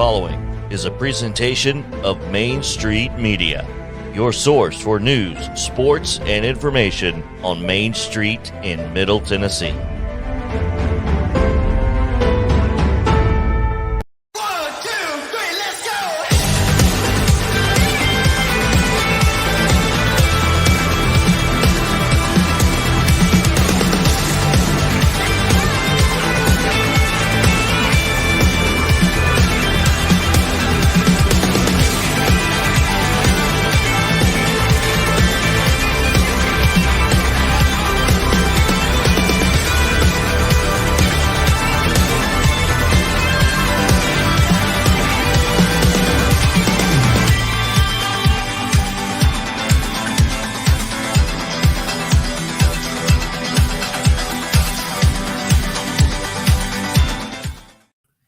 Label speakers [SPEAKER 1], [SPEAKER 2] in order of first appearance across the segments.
[SPEAKER 1] following is a presentation of Main Street Media, your source for news, sports, and information on Main Street in Middle Tennessee.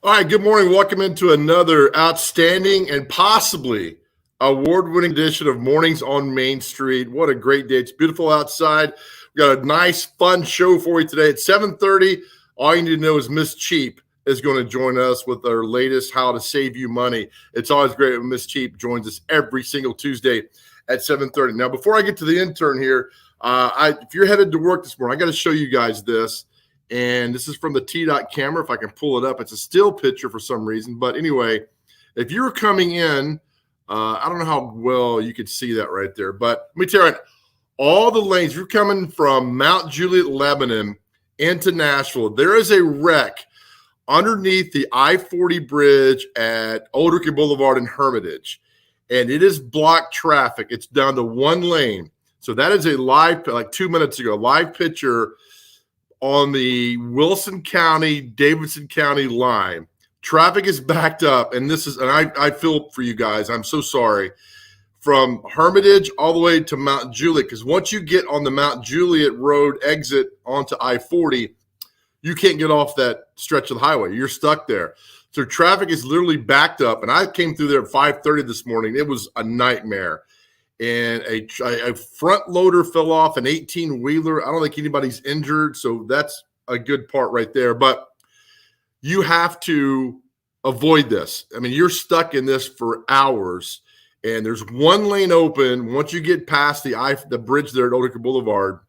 [SPEAKER 2] All right, good morning. Welcome into another outstanding and possibly award-winning edition of Mornings on Main Street. What a great day. It's beautiful outside. We got a nice, fun show for you today. At 7:30, all you need to know is Miss Cheap is going to join us with our latest How to Save You Money. It's always great when Miss Cheap joins us every single Tuesday at 7:30. Now, before I get to the intern here, if you're headed to work this morning, I got to show you guys this. And this is from the T-Dot camera. If I can pull it up, it's a still picture for some reason. But anyway, if you're coming in, I don't know how well you could see that right there. But let me tell you, all the lanes, if you're coming from Mount Juliet, Lebanon into Nashville, there is a wreck underneath the I-40 bridge at Old Ricky Boulevard in Hermitage. And it is blocked traffic. It's down to one lane. So that is a live, like 2 minutes ago, live picture on the Wilson County, Davidson County line. Traffic is backed up, and I feel for you guys. I'm so sorry. From Hermitage all the way to Mount Juliet, because once you get on the Mount Juliet Road exit onto I-40, you can't get off that stretch of the highway. You're stuck there. So traffic is literally backed up, and I came through there at 5:30 this morning. It was a nightmare. And a front loader fell off, an 18-wheeler. I don't think anybody's injured, so that's a good part right there. But you have to avoid this. I mean, you're stuck in this for hours, and there's one lane open once you get past the bridge there at Old Ricky Boulevard.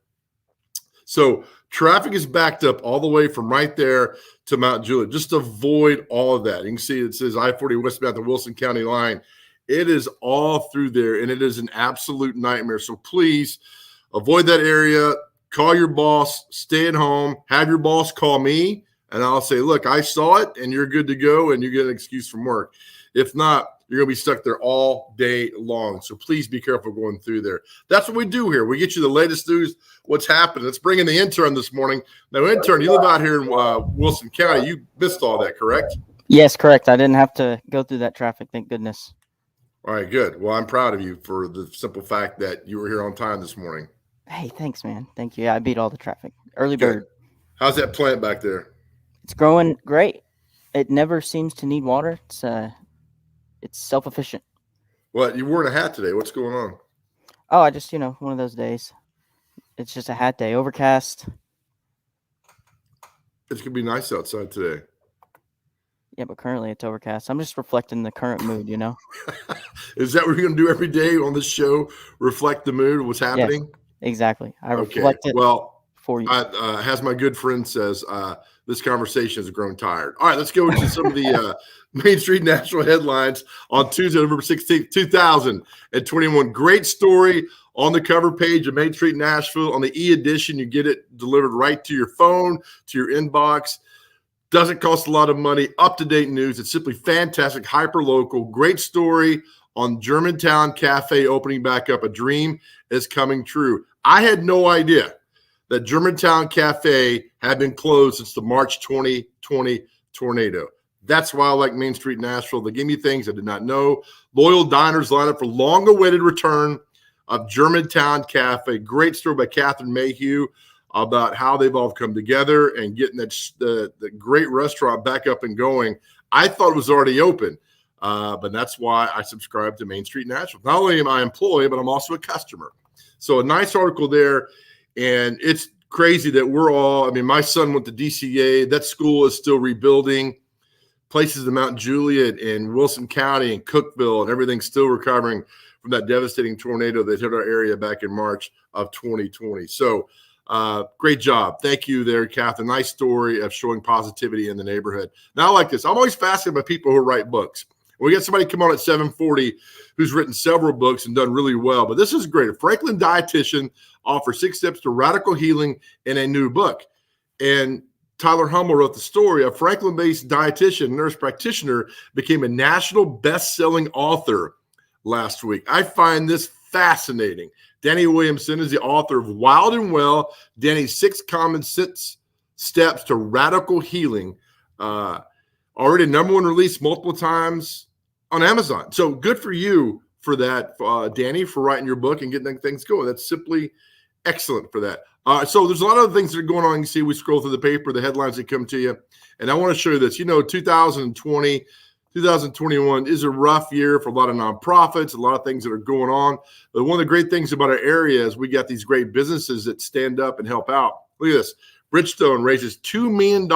[SPEAKER 2] So traffic is backed up all the way from right there to Mount Juliet. Just avoid all of that. You can see it says I-40 westbound the Wilson County line. It is all through there, and it is an absolute nightmare. So please avoid that area. Call your boss. Stay at home. Have your boss call me, and I'll say, look, I saw it, and you're good to go, and you get an excuse from work. If not, you're going to be stuck there all day long. So please be careful going through there. That's what we do here. We get you the latest news, what's happening. Let's bring in the intern this morning. Now, intern, you live out here in Wilson County. You missed all that, correct?
[SPEAKER 3] Yes, correct. I didn't have to go through that traffic, thank goodness.
[SPEAKER 2] All right, good. Well, I'm proud of you for the simple fact that you were here on time this morning.
[SPEAKER 3] Hey, thanks, man. Thank you. Yeah, I beat all the traffic. Early bird.
[SPEAKER 2] Good. How's that plant back there?
[SPEAKER 3] It's growing great. It never seems to need water. It's self-efficient.
[SPEAKER 2] What? You wearing a hat today. What's going on?
[SPEAKER 3] Oh, I just, one of those days. It's just a hat day. Overcast.
[SPEAKER 2] It's going to be nice outside today.
[SPEAKER 3] Yeah, but currently it's overcast. I'm just reflecting the current mood,
[SPEAKER 2] Is that what you're going to do every day on this show? Reflect the mood of what's happening?
[SPEAKER 3] Yes, exactly. I reflect it for you.
[SPEAKER 2] As my good friend says, this conversation has grown tired. All right, let's go into some of the Main Street National headlines on Tuesday, November 16th, 2021. Great story on the cover page of Main Street Nashville. On the e-edition, you get it delivered right to your phone, to your inbox. Doesn't cost a lot of money. Up-to-date news. It's simply fantastic, hyper-local. Great story on Germantown Cafe opening back up. A dream is coming true. I had no idea that Germantown Cafe had been closed since the March 2020 tornado. That's why I like Main Street Nashville. They give me things I did not know. Loyal diners line up for long-awaited return of Germantown Cafe. Great story by Catherine Mayhew about how they've all come together and getting the great restaurant back up and going. I thought it was already open, but that's why I subscribe to Main Street Nashville. Not only am I an employee, but I'm also a customer. So a nice article there, and it's crazy that my son went to DCA. That school is still rebuilding. places in Mount Juliet and Wilson County and Cookeville, and everything's still recovering from that devastating tornado that hit our area back in March of 2020. So great job. Thank you there, Catherine. Nice story of showing positivity in the neighborhood. Now I like this. I'm always fascinated by people who write books. We got somebody come on at 7:40 who's written several books and done really well, but this is great. A Franklin dietitian offers 6 steps to radical healing in a new book. And Tyler Hummel wrote the story. A Franklin-based dietitian, nurse practitioner, became a national best-selling author last week. I find this fascinating. Danny Williamson is the author of Wild and Well, Danny's 6 common steps to radical healing. Already #1 release multiple times on Amazon. So good for you for that, Danny, for writing your book and getting things going. That's simply excellent for that. So there's a lot of things that are going on. You see, we scroll through the paper, the headlines that come to you. And I want to show you this. 2020, 2021 is a rough year for a lot of nonprofits, a lot of things that are going on. But one of the great things about our area is we got these great businesses that stand up and help out. Look at this. Bridgestone raises $2 million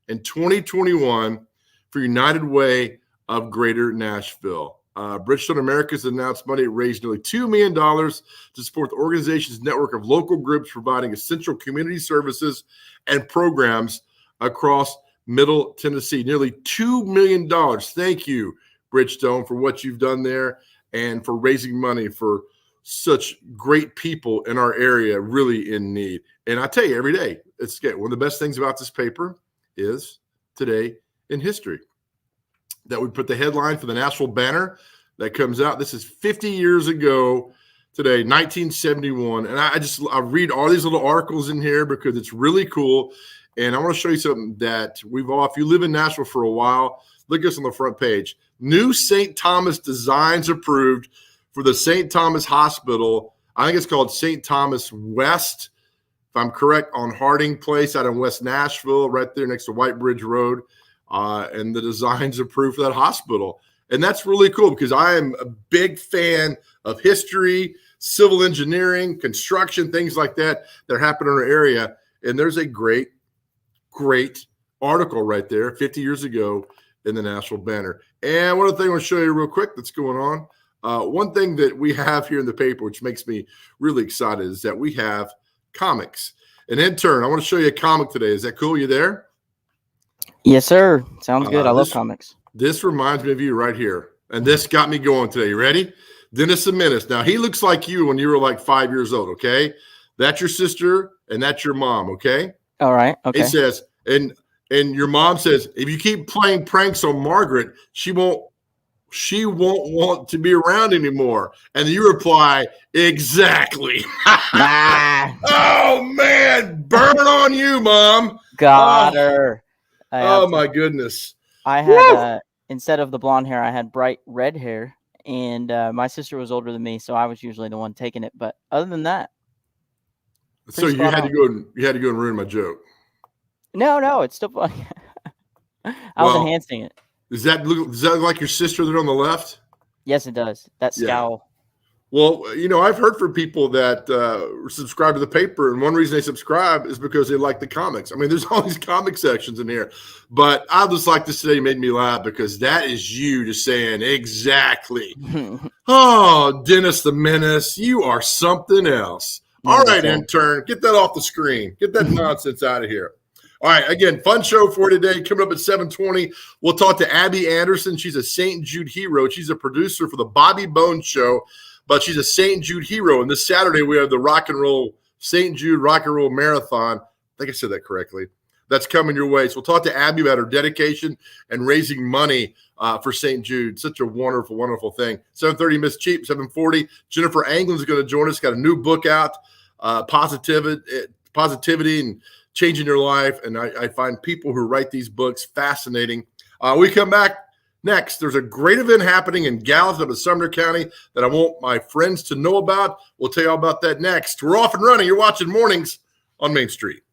[SPEAKER 2] in 2021 for United Way of Greater Nashville. Bridgestone Americas announced Monday it raised nearly $2 million to support the organization's network of local groups providing essential community services and programs across Middle Tennessee. Nearly $2 million. Thank you, Bridgestone, for what you've done there and for raising money for such great people in our area, really in need. And I tell you, every day, it's one of the best things about this paper is Today in History. That we put the headline for the Nashville Banner that comes out. This is 50 years ago today, 1971. And I read all these little articles in here because it's really cool. And I want to show you something that if you live in Nashville for a while, look at this on the front page. New St. Thomas designs approved for the St. Thomas Hospital. I think it's called St. Thomas West, if I'm correct, on Harding Place out in West Nashville, right there next to White Bridge Road. And the designs approved for that hospital. And that's really cool because I am a big fan of history, civil engineering, construction, things like that happen in our area. And there's a great article right there 50 years ago in the Nashville Banner. And one other thing I want to show you real quick that's going on. One thing that we have here in the paper, which makes me really excited, is that we have comics. An intern, I want to show you a comic today. Is that cool? You there?
[SPEAKER 3] Yes, sir. Sounds good. I love comics.
[SPEAKER 2] This reminds me of you right here. And this got me going today. You ready? Dennis the Menace. Now, he looks like you when you were like 5 years old, okay? That's your sister, and that's your mom, okay?
[SPEAKER 3] All right. Okay.
[SPEAKER 2] It says, and your mom says, if you keep playing pranks on Margaret, she won't want to be around anymore. And you reply, exactly. Oh, man. Burn on you, Mom.
[SPEAKER 3] Got her.
[SPEAKER 2] My goodness.
[SPEAKER 3] I had, instead of the blonde hair, I had bright red hair. And my sister was older than me, so I was usually the one taking it. But other than that.
[SPEAKER 2] So you had to go and ruin my joke.
[SPEAKER 3] No, it's still funny. I was enhancing it.
[SPEAKER 2] Does that look like your sister there on the left?
[SPEAKER 3] Yes, it does. That scowl.
[SPEAKER 2] Well, I've heard from people that subscribe to the paper, and one reason they subscribe is because they like the comics. I mean, there's all these comic sections in here. But I just like this today made me laugh because that is you just saying exactly. Oh, Dennis the Menace, you are something else. All right, intern, get that off the screen. Get that nonsense out of here. All right, again, fun show for today. Coming up at 7:20, we'll talk to Abby Anderson. She's a St. Jude hero. She's a producer for the Bobby Bones Show, but she's a St. Jude hero. And this Saturday, we have the St. Jude Rock and Roll Marathon. I think I said that correctly. That's coming your way. So we'll talk to Abby about her dedication and raising money for St. Jude. Such a wonderful, wonderful thing. 7:30, Miss Cheap. 7:40, Jennifer Anglin's going to join us. Got a new book out, Positivity and Changing Your Life. And I find people who write these books fascinating. We come back next. There's a great event happening in Gallatin, Sumner County, that I want my friends to know about. We'll tell you all about that next. We're off and running. You're watching Mornings on Main Street.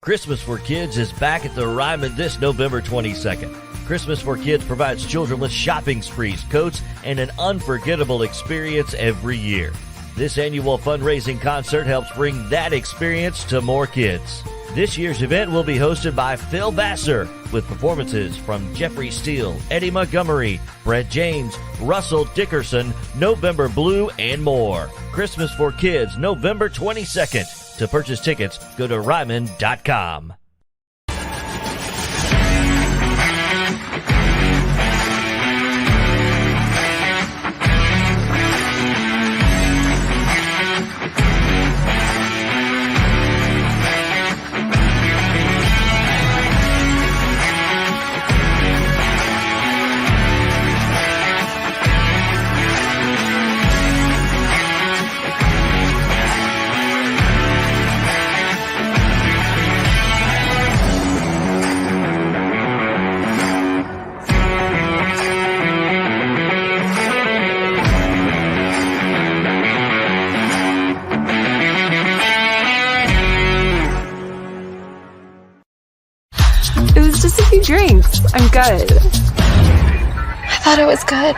[SPEAKER 1] Christmas for Kids is back at the Ryman this November 22nd. Christmas for Kids provides children with shopping sprees, coats, and an unforgettable experience every year. This annual fundraising concert helps bring that experience to more kids. This year's event will be hosted by Phil Vassar with performances from Jeffrey Steele, Eddie Montgomery, Brett James, Russell Dickerson, November Blue, and more. Christmas for Kids, November 22nd. To purchase tickets, go to Ryman.com.
[SPEAKER 4] It was just a few drinks. I'm good.
[SPEAKER 5] I thought it was good.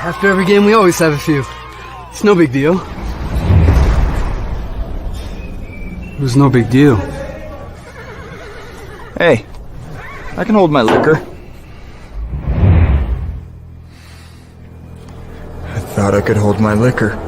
[SPEAKER 6] After every game, we always have a few. It's no big deal. It was no big deal.
[SPEAKER 7] Hey, I can hold my liquor. I thought I could hold my liquor.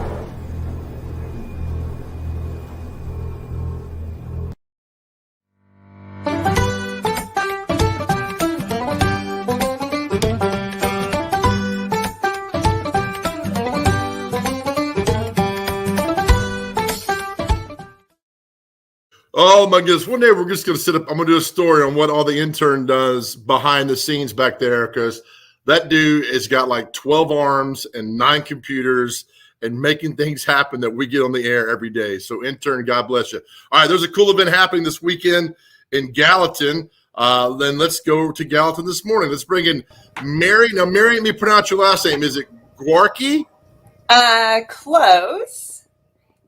[SPEAKER 2] Oh my goodness. One day we're just going to sit up. I'm going to do a story on what all the intern does behind the scenes back there, because that dude has got like 12 arms and 9 computers and making things happen that we get on the air every day. So intern, God bless you. All right. There's a cool event happening this weekend in Gallatin. Then let's go to Gallatin this morning. Let's bring in Mary. Now, Mary, let me pronounce your last name. Is it Gwarkey?
[SPEAKER 8] Close.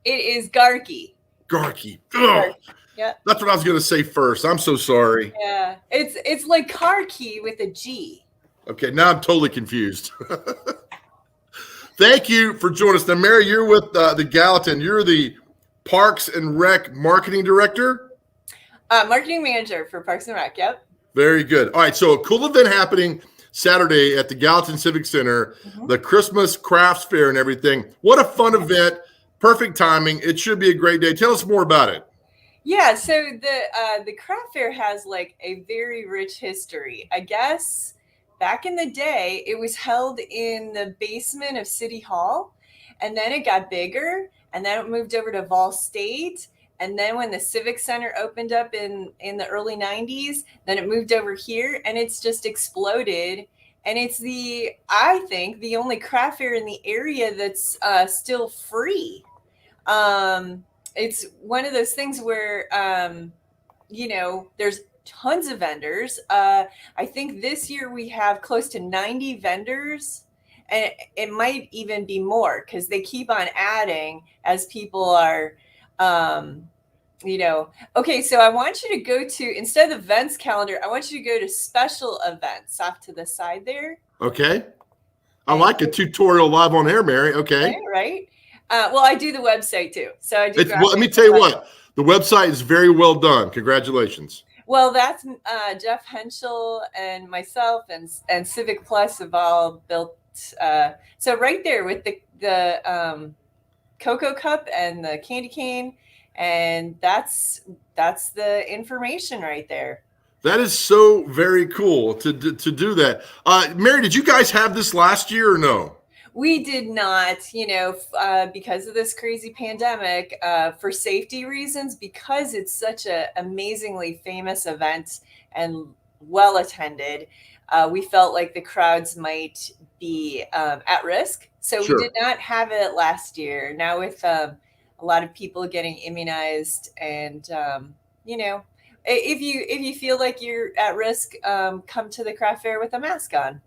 [SPEAKER 8] It is Garkey.
[SPEAKER 2] Garkey. Oh,
[SPEAKER 8] yeah.
[SPEAKER 2] That's what I was going to say first. I'm so sorry.
[SPEAKER 8] Yeah. It's like car key with a G.
[SPEAKER 2] Okay, now I'm totally confused. Thank you for joining us. Now, Mary, you're with the Gallatin. You're the Parks and Rec Marketing Director?
[SPEAKER 8] Marketing Manager for Parks and Rec, yep.
[SPEAKER 2] Very good. All right, so a cool event happening Saturday at the Gallatin Civic Center, the Christmas Crafts Fair and everything. What a fun event. Perfect timing. It should be a great day. Tell us more about it.
[SPEAKER 8] Yeah, so the craft fair has like a very rich history. I guess back in the day, it was held in the basement of City Hall, and then it got bigger, and then it moved over to Vol State, and then when the Civic Center opened up in the early 90s, then it moved over here, and it's just exploded. And it's I think, the only craft fair in the area that's still free. It's one of those things where, there's tons of vendors. I think this year we have close to 90 vendors, and it might even be more because they keep on adding as people are, Okay, so I want you to go to, instead of events calendar, I want you to go to special events off to the side there.
[SPEAKER 2] Okay. I like a tutorial live on air, Mary. Okay.
[SPEAKER 8] Right. Well, I do the website too. So I do.
[SPEAKER 2] Let me tell you what, the website is very well done. Congratulations.
[SPEAKER 8] Well, that's Jeff Henschel and myself and Civic Plus have all built. So right there with the Cocoa Cup and the candy cane, and that's the information right there.
[SPEAKER 2] That is so very cool to do that. Mary, did you guys have this last year or no?
[SPEAKER 8] We did not, because of this crazy pandemic, for safety reasons, because it's such an amazingly famous event and well attended. We felt like the crowds might be at risk. So Sure. We did not have it last year. Now with a lot of people getting immunized and, if you feel like you're at risk, come to the craft fair with a mask on,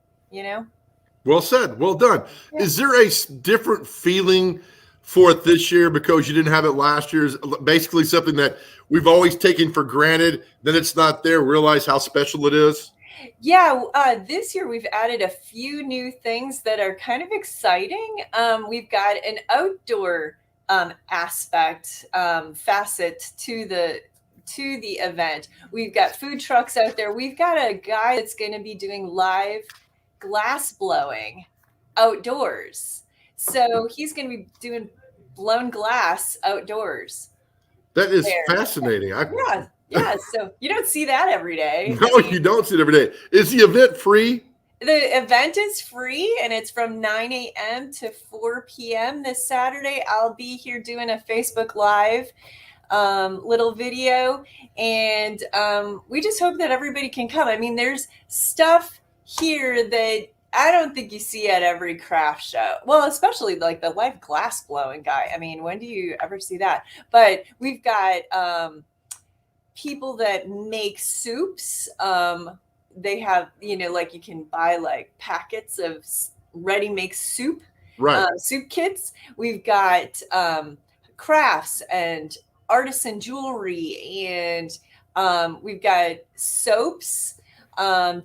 [SPEAKER 2] Well said. Well done. Yeah. Is there a different feeling for it this year because you didn't have it last year? Is basically something that we've always taken for granted. Then it's not there. Realize how special it is.
[SPEAKER 8] Yeah, this year we've added a few new things that are kind of exciting. We've got an outdoor facet to the event. We've got food trucks out there. We've got a guy that's going to be doing live glass blowing outdoors. So he's going to be doing blown glass outdoors.
[SPEAKER 2] That is
[SPEAKER 8] there.
[SPEAKER 2] fascinating.
[SPEAKER 8] Yeah. So you don't see that every day.
[SPEAKER 2] No, you don't see it every day. Is the event free?
[SPEAKER 8] The event is free, and it's from 9 a.m. to 4 p.m. this Saturday. I'll be here doing a Facebook Live little video, and we just hope that everybody can come. I mean, there's stuff here that I don't think you see at every craft show. Well, especially like the live glass blowing guy. I mean, when do you ever see that? But we've got people that make soups. They have, like you can buy like packets of ready-made soup,
[SPEAKER 2] Right.
[SPEAKER 8] Soup kits. We've got crafts and artisan jewelry, and we've got soaps,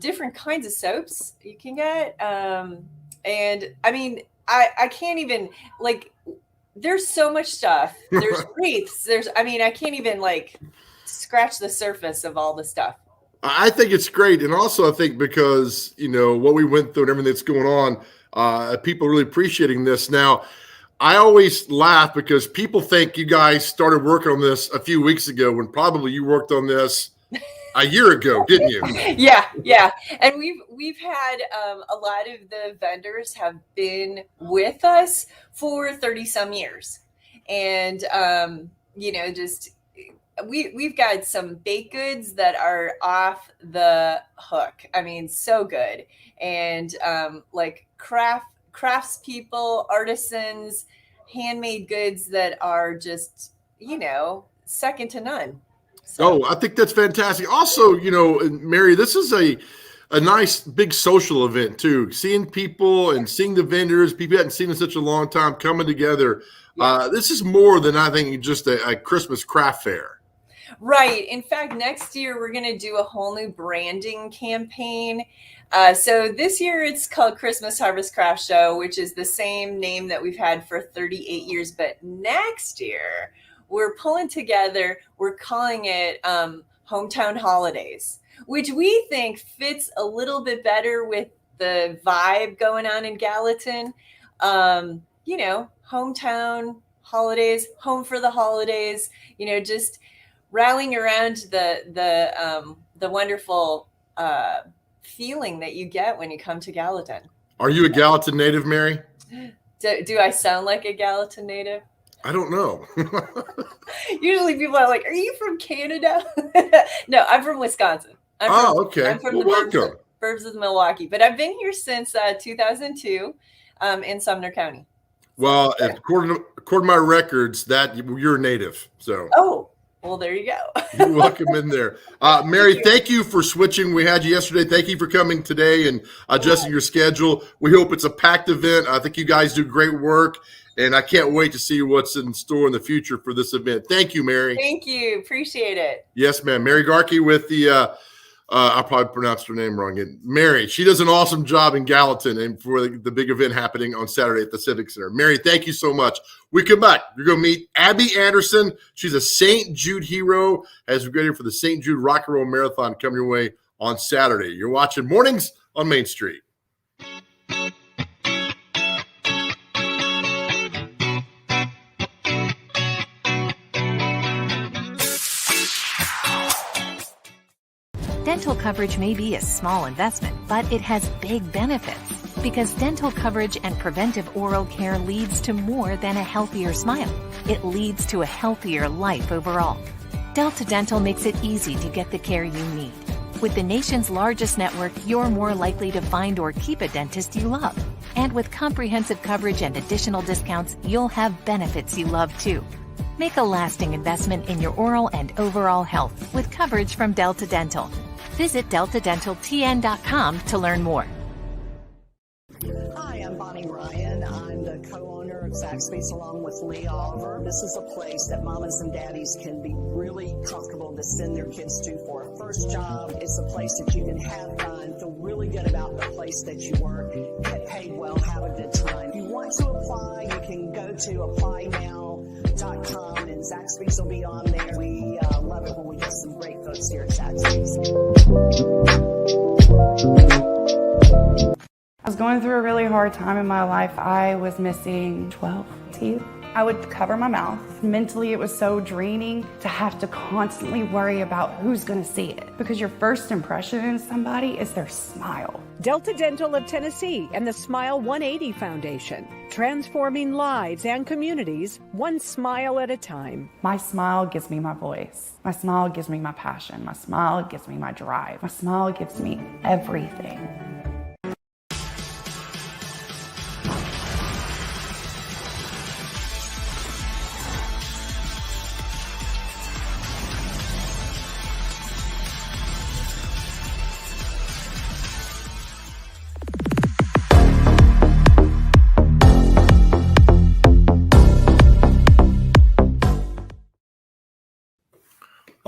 [SPEAKER 8] different kinds of soaps you can get. And I mean, I can't even there's so much stuff. There's wreaths. I can't even scratch the surface of all the stuff.
[SPEAKER 2] I think it's great. And also I think because, what we went through and everything that's going on, people are really appreciating this. Now, I always laugh because people think you guys started working on this a few weeks ago when probably you worked on this a year ago, didn't you?
[SPEAKER 8] Yeah. And we've had a lot of the vendors have been with us for 30 some years. And, we've got some baked goods that are off the hook. I mean, so good. And craftspeople, artisans, handmade goods that are just, second to none. So.
[SPEAKER 2] Oh, I think that's fantastic. Also, Mary, this is a nice big social event too. Seeing people and seeing the vendors, people you hadn't seen in such a long time coming together. Yeah. This is more than I think just a Christmas craft fair.
[SPEAKER 8] Right. In fact, next year we're going to do a whole new branding campaign. So this year it's called Christmas Harvest Craft Show, which is the same name that we've had for 38 years. But next year we're pulling together, we're calling it Hometown Holidays, which we think fits a little bit better with the vibe going on in Gallatin. Hometown holidays, home for the holidays, just rallying around the wonderful feeling that you get when you come to Gallatin.
[SPEAKER 2] Are you a Gallatin native, Mary?
[SPEAKER 8] Do I sound like a Gallatin native?
[SPEAKER 2] I don't know.
[SPEAKER 8] Usually people are like, are you from Canada? No, I'm from Wisconsin.
[SPEAKER 2] Okay.
[SPEAKER 8] I'm from
[SPEAKER 2] welcome.
[SPEAKER 8] Burbs of Milwaukee, but I've been here since 2002 in Sumner County.
[SPEAKER 2] Well, according to my records, that you're native. So.
[SPEAKER 8] Oh. Well, there you go.
[SPEAKER 2] You're welcome in there. Mary, thank you for switching. We had you yesterday. Thank you for coming today and adjusting your schedule. We hope it's a packed event. I think you guys do great work, and I can't wait to see what's in store in the future for this event. Thank you, Mary.
[SPEAKER 8] Thank you. Appreciate it.
[SPEAKER 2] Yes, ma'am. Mary Garkey with the I probably pronounced her name wrong. Mary, she does an awesome job in Gallatin and for the big event happening on Saturday at the Civic Center. Mary, thank you so much. We come back. You're going to meet Abby Anderson. She's a St. Jude hero as we get here for the St. Jude Rock and Roll Marathon coming your way on Saturday. You're watching Mornings on Main Street.
[SPEAKER 9] Dental coverage may be a small investment, but it has big benefits. Because dental coverage and preventive oral care leads to more than a healthier smile. It leads to a healthier life overall. Delta Dental makes it easy to get the care you need. With the nation's largest network, you're more likely to find or keep a dentist you love. And with comprehensive coverage and additional discounts, you'll have benefits you love too. Make a lasting investment in your oral and overall health with coverage from Delta Dental. Visit deltadentaltn.com to learn more.
[SPEAKER 10] Hi, am Bonnie Ryan. I'm the co-owner of Zaxby's along with Lee Oliver. This is a place that mamas and daddies can be really comfortable to send their kids to for a first job. It's a place that you can have fun, feel really good about the place that you work, get paid well, have a good time. If you want to apply, you can go to applynow.com and Zaxby's will be on there. We love it when we get some great folks here at Zaxby's.
[SPEAKER 11] I was going through a really hard time in my life. I was missing 12 teeth. I would cover my mouth. Mentally, it was so draining to have to constantly worry about who's going to see it, because your first impression in somebody is their smile.
[SPEAKER 12] Delta Dental of Tennessee and the Smile 180 Foundation, transforming lives and communities one smile at a time.
[SPEAKER 11] My smile gives me my voice. My smile gives me my passion. My smile gives me my drive. My smile gives me everything.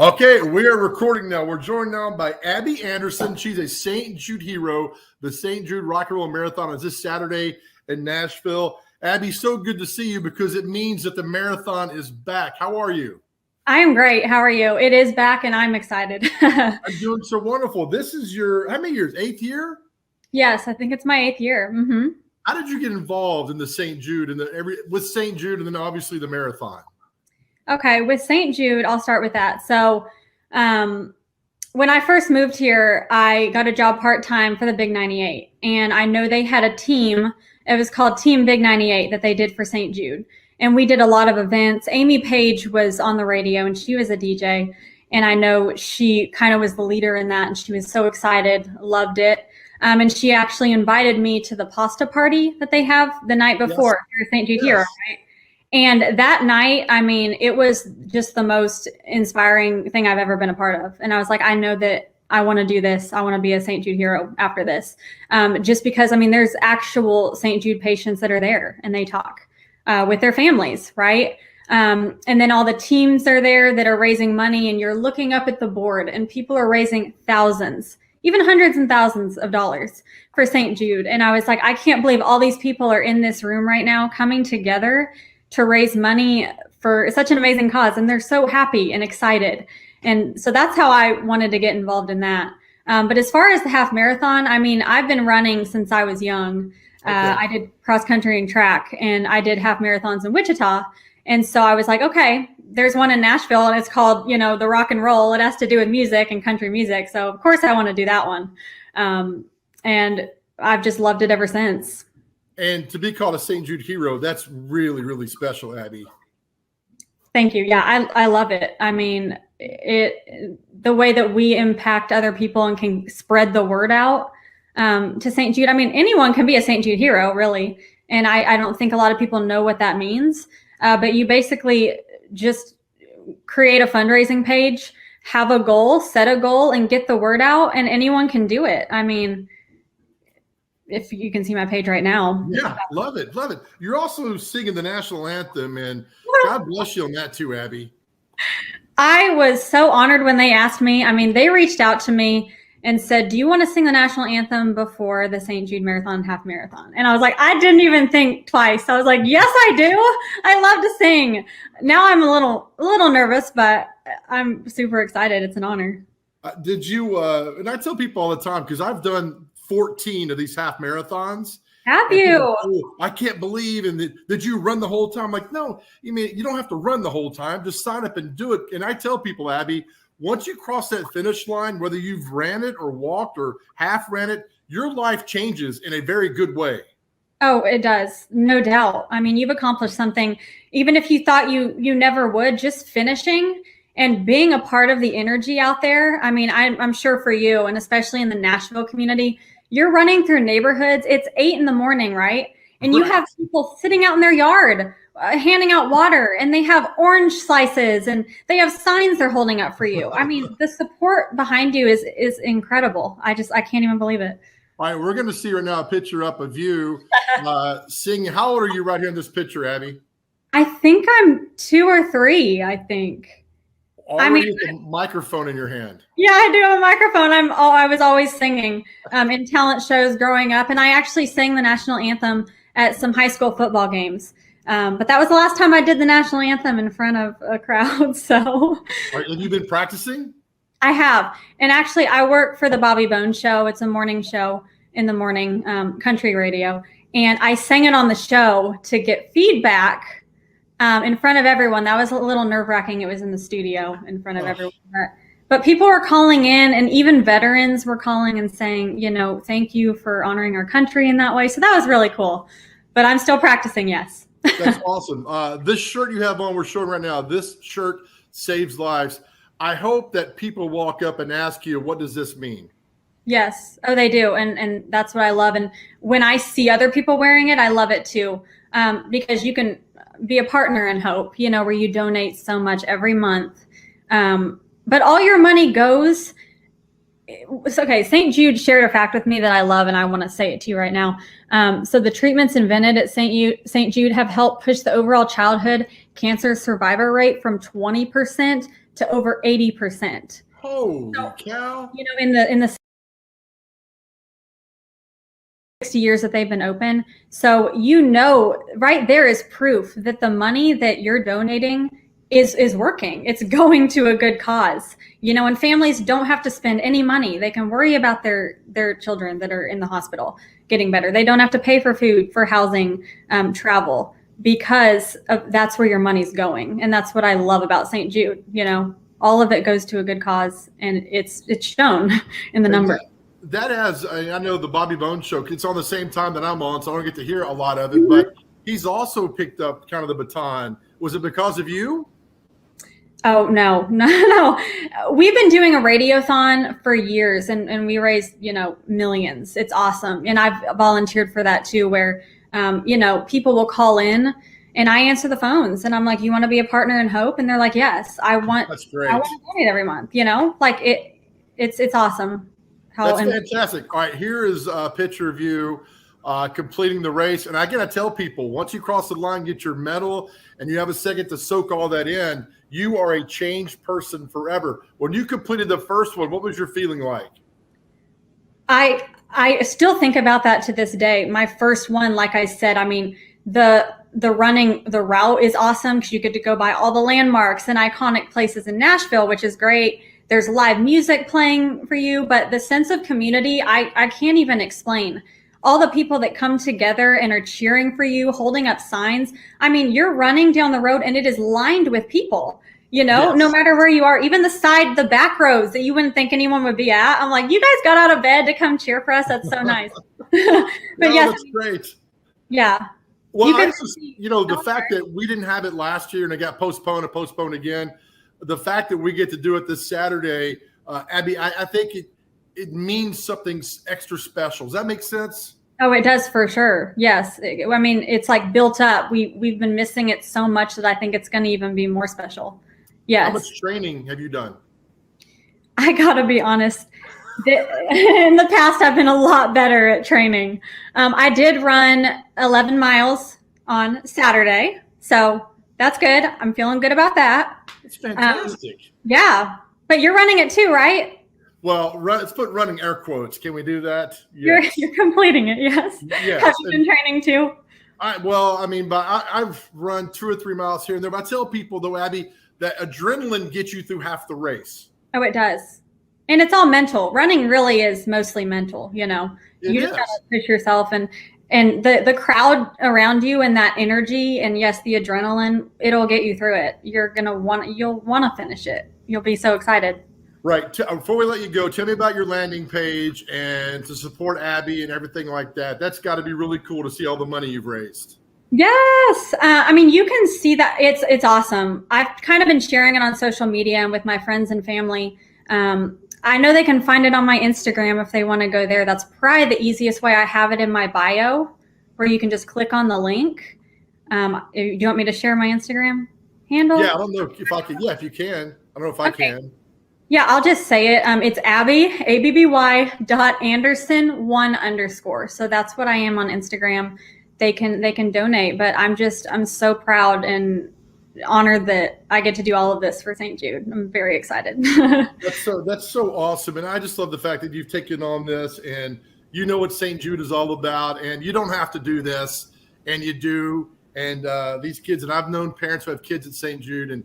[SPEAKER 2] Okay, we are recording now. We're joined now by Abby Anderson. She's a St. Jude hero. The St. Jude Rock and Roll Marathon is this Saturday in Nashville. Abby, so good to see you because it means that the marathon is back. How are you?
[SPEAKER 13] I am great. How are you? It is back and I'm excited.
[SPEAKER 2] I'm doing so wonderful. This is your, how many years? 8th year?
[SPEAKER 13] Yes, I think it's my 8th year. Mm-hmm.
[SPEAKER 2] How did you get involved in the St. Jude and with St. Jude and then obviously the marathon?
[SPEAKER 13] Okay, with St. Jude, I'll start with that. So when I first moved here, I got a job part-time for the Big 98. And I know they had a team. It was called Team Big 98 that they did for St. Jude. And we did a lot of events. Amy Page was on the radio and she was a DJ. And I know she kind of was the leader in that. And she was so excited, loved it. And she actually invited me to the pasta party that they have the night before for St. Jude Hero, right? And that night, I mean, it was just the most inspiring thing I've ever been a part of. And I was like, I know that I want to do this. I want to be a St. Jude hero after this. Just because, I mean, there's actual St. Jude patients that are there and they talk with their families, right? And then all the teams are there that are raising money and you're looking up at the board and people are raising thousands, even hundreds and thousands of dollars for St. Jude. And I was like, I can't believe all these people are in this room right now coming together to raise money for such an amazing cause. And they're so happy and excited. And so that's how I wanted to get involved in that. But as far as the half marathon, I mean, I've been running since I was young. I did cross country and track and I did half marathons in Wichita. And so I was like, okay, there's one in Nashville and it's called, you know, the rock and roll. It has to do with music and country music. So of course I want to do that one. And I've just loved it ever since.
[SPEAKER 2] And to be called a St. Jude hero, that's really, really special, Abby.
[SPEAKER 13] Thank you. Yeah, I love it. I mean, the way that we impact other people and can spread the word out to St. Jude. I mean, anyone can be a St. Jude hero, really. And I don't think a lot of people know what that means. But you basically just create a fundraising page, have a goal, set a goal, and get the word out, and anyone can do it. I mean, if you can see my page right now.
[SPEAKER 2] Yeah, love it, love it. You're also singing the national anthem, and God bless you on that too, Abby.
[SPEAKER 13] I was so honored when they asked me. I mean, they reached out to me and said, do you want to sing the national anthem before the St. Jude Marathon half marathon? And I was like, I didn't even think twice. I was like, yes, I do. I love to sing. Now I'm a little nervous, but I'm super excited. It's an honor.
[SPEAKER 2] Did you, and I tell people all the time, because I've done 14 of these half marathons.
[SPEAKER 13] Have you?
[SPEAKER 2] People, I can't believe. And did you run the whole time? I'm like, no, you mean you don't have to run the whole time. Just sign up and do it. And I tell people, Abby, once you cross that finish line, whether you've ran it or walked or half ran it, your life changes in a very good way.
[SPEAKER 13] Oh, it does. No doubt. I mean, you've accomplished something, even if you thought you never would, just finishing and being a part of the energy out there. I mean, I'm sure for you, and especially in the Nashville community, you're running through neighborhoods. It's 8 a.m, right? And you have people sitting out in their yard, handing out water, and they have orange slices and they have signs they're holding up for you. I mean, the support behind you is incredible. I can't even believe it.
[SPEAKER 2] All right, we're going to see right now a picture up of you singing. How old are you right here in this picture, Abby?
[SPEAKER 13] I think I'm 2 or 3, I think.
[SPEAKER 2] Already with a microphone in your hand.
[SPEAKER 13] Yeah, I do have a microphone. I was always singing in talent shows growing up, and I actually sang the national anthem at some high school football games. But that was the last time I did the national anthem in front of a crowd. So,
[SPEAKER 2] have you been practicing?
[SPEAKER 13] I have, and actually, I work for the Bobby Bones Show. It's a morning show in the morning, country radio, and I sang it on the show to get feedback. In front of everyone. That was a little nerve-wracking. It was in the studio in front of everyone. But people were calling in, and even veterans were calling and saying, thank you for honoring our country in that way. So that was really cool. But I'm still practicing, yes.
[SPEAKER 2] That's awesome. This shirt you have on, we're showing right now, this shirt saves lives. I hope that people walk up and ask you, what does this mean?
[SPEAKER 13] Yes. Oh, they do. And that's what I love. And when I see other people wearing it, I love it too. Because you can be a partner in hope, where you donate so much every month. But all your money goes. Okay, St. Jude shared a fact with me that I love, and I want to say it to you right now. So the treatments invented at St. Jude have helped push the overall childhood cancer survivor rate from 20% to over 80%.
[SPEAKER 2] Holy cow!
[SPEAKER 13] In the 60 years that they've been open. So, right there is proof that the money that you're donating is working. It's going to a good cause, and families don't have to spend any money. They can worry about their children that are in the hospital getting better. They don't have to pay for food, for housing, travel, because that's where your money's going. And that's what I love about St. Jude. All of it goes to a good cause, and it's shown in the number.
[SPEAKER 2] That has, I know the Bobby Bones Show, it's on the same time that I'm on, so I don't get to hear a lot of it, but he's also picked up kind of the baton. Was it because of you?
[SPEAKER 13] Oh, no. We've been doing a radiothon for years, and we raised, millions. It's awesome. And I've volunteered for that too, where, people will call in and I answer the phones and I'm like, you want to be a partner in hope? And they're like, yes, That's great. I want to donate every month, it's awesome.
[SPEAKER 2] That's fantastic. All right, here is a picture of you completing the race. And I got to tell people, once you cross the line, get your medal, and you have a second to soak all that in, you are a changed person forever. When you completed the first one, what was your feeling like?
[SPEAKER 13] I still think about that to this day. My first one, like I said, the route is awesome because you get to go by all the landmarks and iconic places in Nashville, which is great. There's live music playing for you, but the sense of community, I can't even explain. All the people that come together and are cheering for you, holding up signs. You're running down the road and it is lined with people, yes. No matter where you are, even the back rows that you wouldn't think anyone would be at. I'm like, you guys got out of bed to come cheer for us. That's so nice.
[SPEAKER 2] That's great.
[SPEAKER 13] Yeah.
[SPEAKER 2] Well, the fact that we didn't have it last year and it got postponed again, the fact that we get to do it this Saturday, Abby, I think it means something extra special. Does that make sense?
[SPEAKER 13] Oh, it does for sure. Yes. It's like built up. We've been missing it so much that I think it's going to even be more special. Yes.
[SPEAKER 2] How much training have you done?
[SPEAKER 13] I got to be honest. In the past, I've been a lot better at training. I did run 11 miles on Saturday. So that's good. I'm feeling good about that.
[SPEAKER 2] It's fantastic.
[SPEAKER 13] Yeah. But you're running it too, right?
[SPEAKER 2] Well, let's put running air quotes. Can we do that? Yes.
[SPEAKER 13] You're completing it. Yes.
[SPEAKER 2] Yes.
[SPEAKER 13] Have you been training too?
[SPEAKER 2] I've run 2 or 3 miles here and there. But I tell people though, Abby, that adrenaline gets you through half the race.
[SPEAKER 13] Oh, it does. And it's all mental. Running really is mostly mental, you just got to push yourself and the crowd around you and that energy and yes, the adrenaline, it'll get you through it. You'll want to finish it. You'll be so excited.
[SPEAKER 2] Right. Before we let you go, tell me about your landing page and to support Abby and everything like that. That's got to be really cool to see all the money you've raised.
[SPEAKER 13] Yes. You can see that it's awesome. I've kind of been sharing it on social media and with my friends and family. I know they can find it on my Instagram if they want to go there. That's probably the easiest way. I have it in my bio where you can just click on the link. Do you want me to share my Instagram handle?
[SPEAKER 2] Yeah, I don't know if I can. Yeah, if you can. I don't know if I can.
[SPEAKER 13] Yeah, I'll just say it. It's Abby, ABBY.Anderson1_. So that's what I am on Instagram. They can donate, but I'm so proud and honored that I get to do all of this for St. Jude. I'm very excited.
[SPEAKER 2] That's so awesome. And I just love the fact that you've taken on this and you know what St. Jude is all about, and you don't have to do this, and you do. And these kids, and I've known parents who have kids at St. Jude, and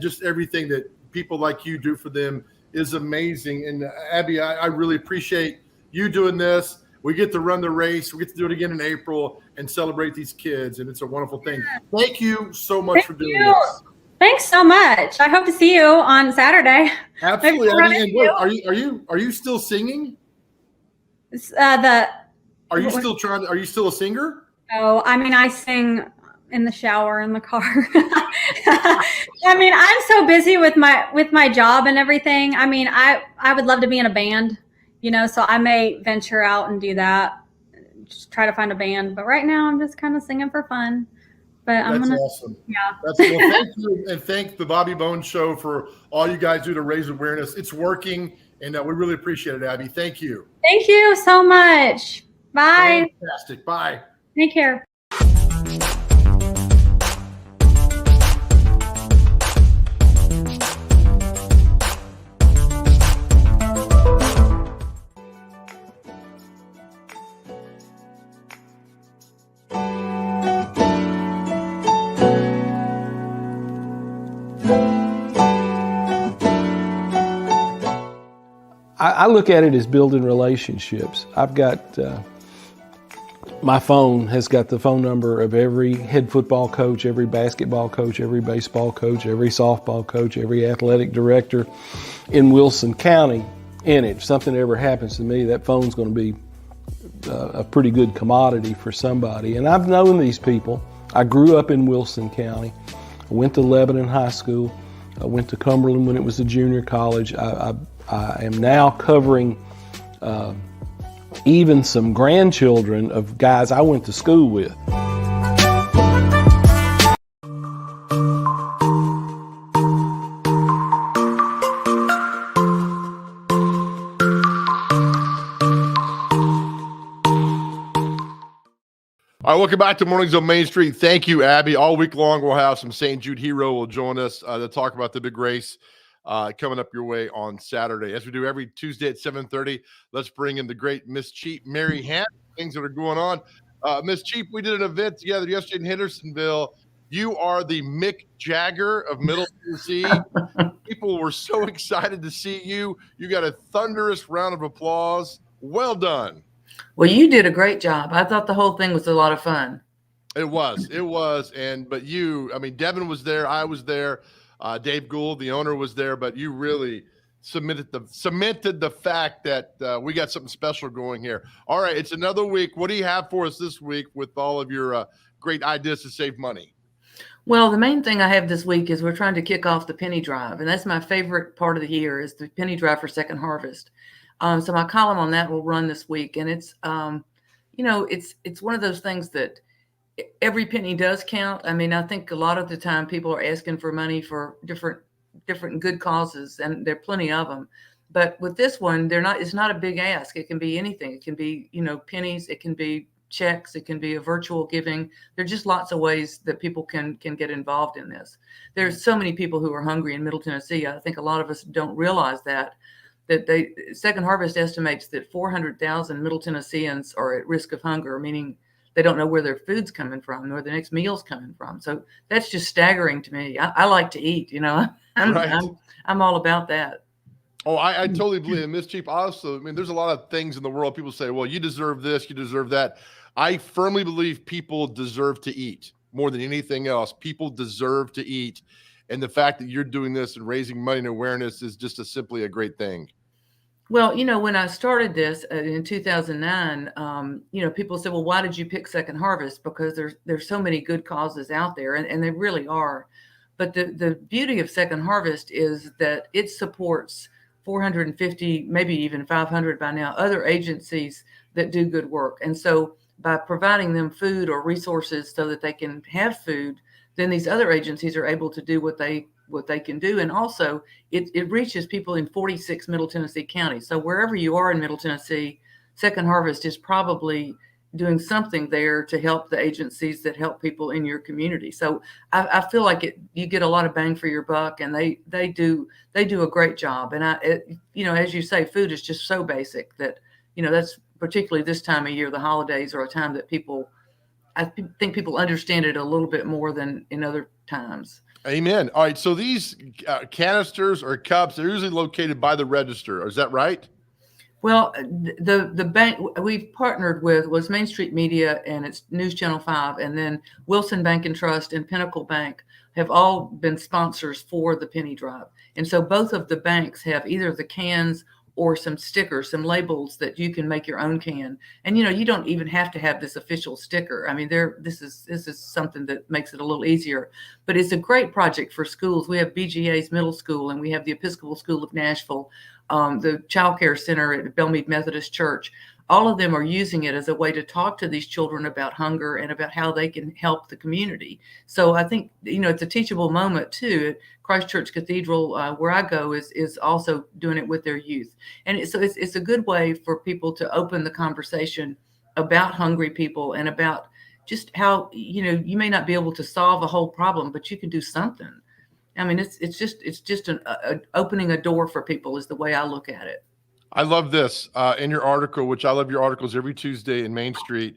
[SPEAKER 2] just everything that people like you do for them is amazing. And Abby, I really appreciate you doing this. We get to run the race. We get to do it again in April and celebrate these kids, and it's a wonderful thing. Thank you so much for doing this.
[SPEAKER 13] Thanks so much. I hope to see you on Saturday.
[SPEAKER 2] Absolutely. Abby, and wait, are you still singing? Are you still are you still a singer?
[SPEAKER 13] Oh, I mean, I sing in the shower, in the car. I mean, I'm so busy with my job and everything. I mean, I would love to be in a band, so I may venture out and do that, just try to find a band. But right now I'm just kind of singing for fun. But
[SPEAKER 2] That's awesome.
[SPEAKER 13] Yeah.
[SPEAKER 2] Well, thank you, and thank the Bobby Bones Show for all you guys do to raise awareness. It's working, and we really appreciate it, Abby. Thank you.
[SPEAKER 13] Thank you so much. Bye.
[SPEAKER 2] Fantastic. Bye.
[SPEAKER 13] Take care.
[SPEAKER 14] I look at it as building relationships. I've got, my phone has got the phone number of every head football coach, every basketball coach, every baseball coach, every softball coach, every athletic director in Wilson County in it. If something ever happens to me, that phone's going to be a pretty good commodity for somebody. And I've known these people. I grew up in Wilson County. I went to Lebanon High School. I went to Cumberland when it was a junior college. I am now covering even some grandchildren of guys I went to school with.
[SPEAKER 2] All right, welcome back to Mornings on Main Street. Thank you, Abby. All week long, we'll have some St. Jude hero will join us to talk about the big race coming up your way on Saturday. As we do every Tuesday at 7:30, let's bring in the great Miss Cheap, Mary Hant, things that are going on. Miss Cheap, we did an event together yesterday in Hendersonville. You are the Mick Jagger of Middle Tennessee. People were so excited to see you. You got a thunderous round of applause. Well done.
[SPEAKER 15] Well, you did a great job. I thought the whole thing was a lot of fun.
[SPEAKER 2] It was. But you, I mean, Devin was there. I was there. Dave Gould, the owner, was there, but you really cemented the fact that we got something special going here. All right, it's another week. What do you have for us this week with all of your great ideas to save money?
[SPEAKER 15] Well, the main thing I have this week is we're trying to kick off the penny drive, and that's my favorite part of the year is the penny drive for Second Harvest. So my column on that will run this week, and it's it's one of those things that every penny does count. I mean, I think a lot of the time people are asking for money for different good causes, and there are plenty of them. But with this one, it's not a big ask. It can be anything. It can be, pennies. It can be checks. It can be a virtual giving. There's just lots of ways that people can get involved in this. There's so many people who are hungry in Middle Tennessee. I think a lot of us don't realize that Second Harvest estimates that 400,000 Middle Tennesseans are at risk of hunger, meaning they don't know where their food's coming from, where the next meal's coming from. So that's just staggering to me. I like to eat, I'm all about that.
[SPEAKER 2] Oh, I totally believe it. Miss Cheap, also, I mean, there's a lot of things in the world. People say, well, you deserve this, you deserve that. I firmly believe people deserve to eat more than anything else. People deserve to eat. And the fact that you're doing this and raising money and awareness is just simply a great thing.
[SPEAKER 15] Well, when I started this in 2009, people said, well, why did you pick Second Harvest? Because there's so many good causes out there, and they really are. But the beauty of Second Harvest is that it supports 450, maybe even 500 by now, other agencies that do good work. And so by providing them food or resources so that they can have food, then these other agencies are able to do what they what they can do. And also it reaches people in 46 Middle Tennessee counties. So wherever you are in Middle Tennessee, Second Harvest is probably doing something there to help the agencies that help people in your community. So I feel like you get a lot of bang for your buck, and they do a great job. And as you say, food is just so basic that, that's particularly this time of year, the holidays are a time that I think people understand it a little bit more than in other times.
[SPEAKER 2] Amen. All right. So these canisters or cups, they're usually located by the register. Is that right?
[SPEAKER 15] Well, the bank we've partnered with was Main Street Media and it's News Channel 5, and then Wilson Bank and Trust and Pinnacle Bank have all been sponsors for the Penny Drive. And so both of the banks have either the cans or some stickers, some labels that you can make your own can. And, you don't even have to have this official sticker. I mean, this is something that makes it a little easier, but it's a great project for schools. We have BGA's middle school, and we have the Episcopal School of Nashville, the Child Care Center at Belmead Methodist Church. All of them are using it as a way to talk to these children about hunger and about how they can help the community. So I think, it's a teachable moment too. Christ Church Cathedral, where I go, is also doing it with their youth. And it's a good way for people to open the conversation about hungry people and about just how, you may not be able to solve a whole problem, but you can do something. I mean, it's just an opening a door for people is the way I look at it.
[SPEAKER 2] I love this in your article, which I love your articles every Tuesday in Main Street.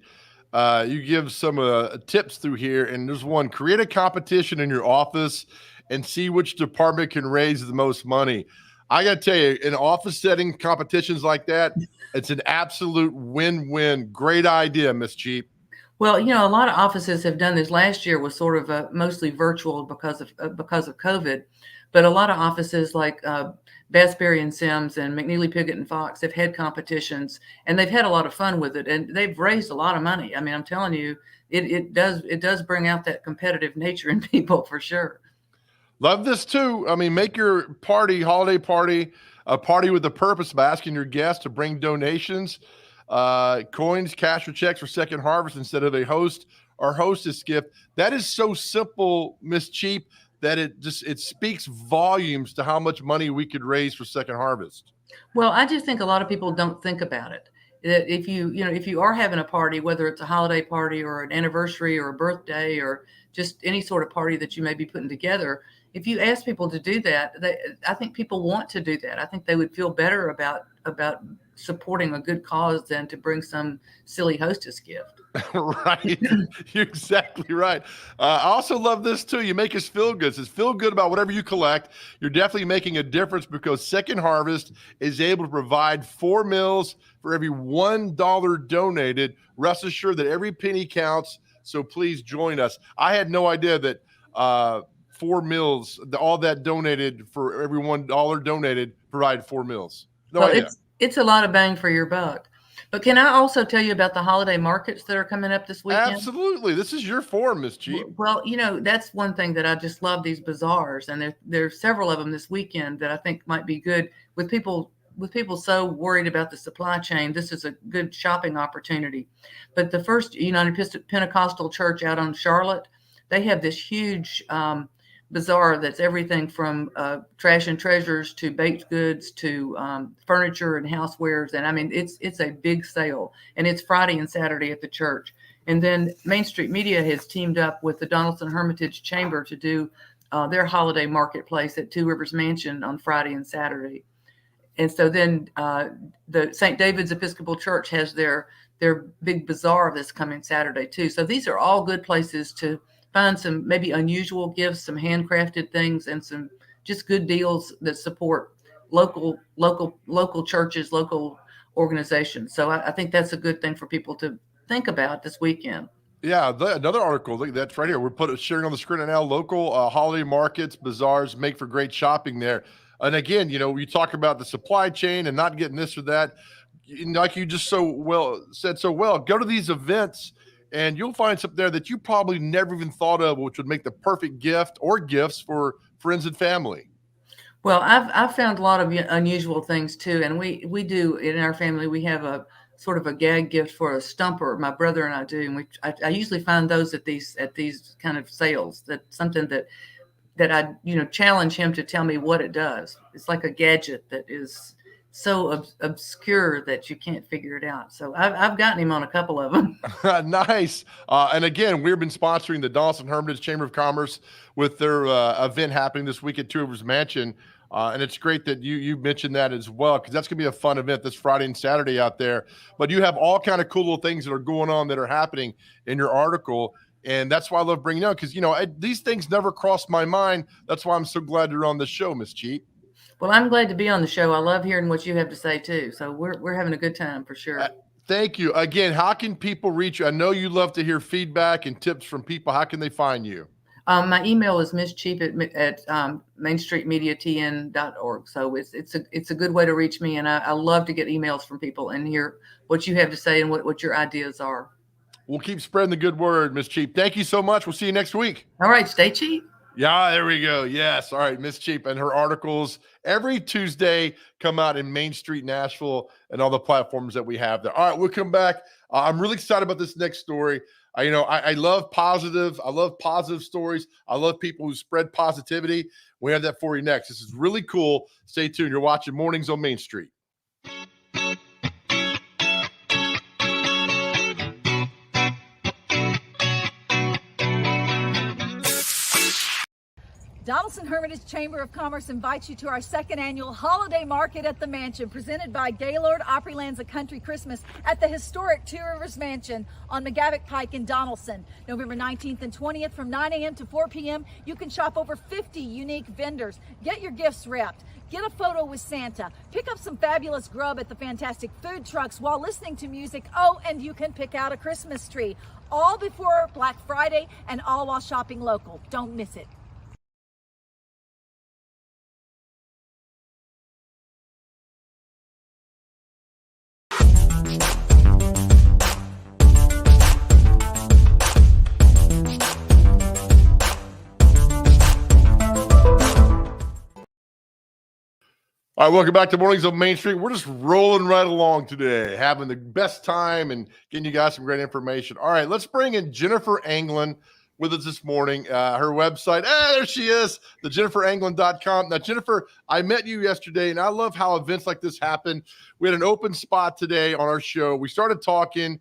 [SPEAKER 2] You give some tips through here, and there's one: create a competition in your office and see which department can raise the most money. I got to tell you, in office setting competitions like that, it's an absolute win-win. Great idea, Miss Cheap.
[SPEAKER 15] Well, a lot of offices have done this. Last year was sort of mostly virtual because of COVID, but a lot of offices like Bass, Berry and Sims and McNeely, Piggott and Fox have had competitions, and they've had a lot of fun with it, and they've raised a lot of money. I mean, I'm telling you, it does bring out that competitive nature in people for sure.
[SPEAKER 2] Love this too. I mean, make your holiday party, a party with a purpose by asking your guests to bring donations, coins, cash, or checks for Second Harvest instead of a host or hostess gift. That is so simple, Miss Cheap, that it speaks volumes to how much money we could raise for Second Harvest.
[SPEAKER 15] Well, I just think a lot of people don't think about it. That if you are having a party, whether it's a holiday party or an anniversary or a birthday or just any sort of party that you may be putting together, if you ask people to do that, I think people want to do that. I think they would feel better about supporting a good cause than to bring some silly hostess gift.
[SPEAKER 2] Right. You're exactly right. I also love this too. You make us feel good. It says feel good about whatever you collect. You're definitely making a difference because Second Harvest is able to provide 4 meals for every $1 donated. Rest assured that every penny counts. So please join us. I had no idea that 4 meals, all that donated for every $1 donated, provide 4 meals. No idea.
[SPEAKER 15] It's a lot of bang for your buck. But can I also tell you about the holiday markets that are coming up this weekend?
[SPEAKER 2] Absolutely. This is your forum, Miss Cheap.
[SPEAKER 15] Well, that's one thing that I just love, these bazaars. And there's several of them this weekend that I think might be good with people so worried about the supply chain. This is a good shopping opportunity. But the First United Pentecostal Church out on Charlotte, they have this huge bazaar that's everything from trash and treasures to baked goods to furniture and housewares. And I mean, it's a big sale, and it's Friday and Saturday at the church. And then Main Street Media has teamed up with the Donaldson Hermitage Chamber to do their holiday marketplace at Two Rivers Mansion on Friday and Saturday. And so then the St. David's Episcopal Church has their big bazaar this coming Saturday too. So these are all good places to find some maybe unusual gifts, some handcrafted things, and some just good deals that support local churches, local organizations. So I think that's a good thing for people to think about this weekend.
[SPEAKER 2] Yeah, another article that's right here. We're sharing on the screen right now. Local holiday markets, bazaars make for great shopping there. And again, you talk about the supply chain and not getting this or that. Like you just said so well, go to these events and you'll find something there that you probably never even thought of, which would make the perfect gift or gifts for friends and family.
[SPEAKER 15] Well, I've found a lot of unusual things too. And we do in our family, we have a sort of a gag gift for a stumper. My brother and I do. And I usually find those at these kind of sales, that something that I, challenge him to tell me what it does. It's like a gadget that is so obscure that you can't figure it out. So I've gotten him on a couple of them.
[SPEAKER 2] Nice. And again, we've been sponsoring the Donaldson Hermitage Chamber of Commerce with their event happening this week at Two Rivers Mansion. And it's great that you mentioned that as well, because that's going to be a fun event this Friday and Saturday out there. But you have all kind of cool little things that are going on that are happening in your article. And that's why I love bringing it up, because, these things never crossed my mind. That's why I'm so glad you're on the show, Miss Cheap.
[SPEAKER 15] Well, I'm glad to be on the show. I love hearing what you have to say, too. So we're having a good time for sure.
[SPEAKER 2] Thank you. Again, how can people reach you? I know you love to hear feedback and tips from people. How can they find you?
[SPEAKER 15] My email is misscheap at mainstreetmediatn.org. So it's a good way to reach me. And I love to get emails from people and hear what you have to say and what your ideas are.
[SPEAKER 2] We'll keep spreading the good word, Miss Cheap. Thank you so much. We'll see you next week.
[SPEAKER 15] All right. Stay cheap.
[SPEAKER 2] Yeah, there we go. Yes. All right. Miss Cheap and her articles every Tuesday come out in Main Street, Nashville, and all the platforms that we have there. All right. We'll come back. I'm really excited about this next story. I love positive. I love positive stories. I love people who spread positivity. We have that for you next. This is really cool. Stay tuned. You're watching Mornings on Main Street.
[SPEAKER 16] Donaldson Hermitage Chamber of Commerce invites you to our second annual holiday market at the Mansion, presented by Gaylord Opryland's A Country Christmas at the historic Two Rivers Mansion on McGavick Pike in Donaldson. November 19th and 20th from 9 a.m. to 4 p.m. You can shop over 50 unique vendors. Get your gifts wrapped. Get a photo with Santa. Pick up some fabulous grub at the fantastic food trucks while listening to music. Oh, and you can pick out a Christmas tree. All before Black Friday and all while shopping local. Don't miss it.
[SPEAKER 2] All right, welcome back to Mornings on Main Street. We're just rolling right along today, having the best time and getting you guys some great information. All right, let's bring in Jennifer Anglin with us this morning. Her website, there she is, thejenniferanglin.com. Now, Jennifer, I met you yesterday, and I love how events like this happen. We had an open spot today on our show. We started talking,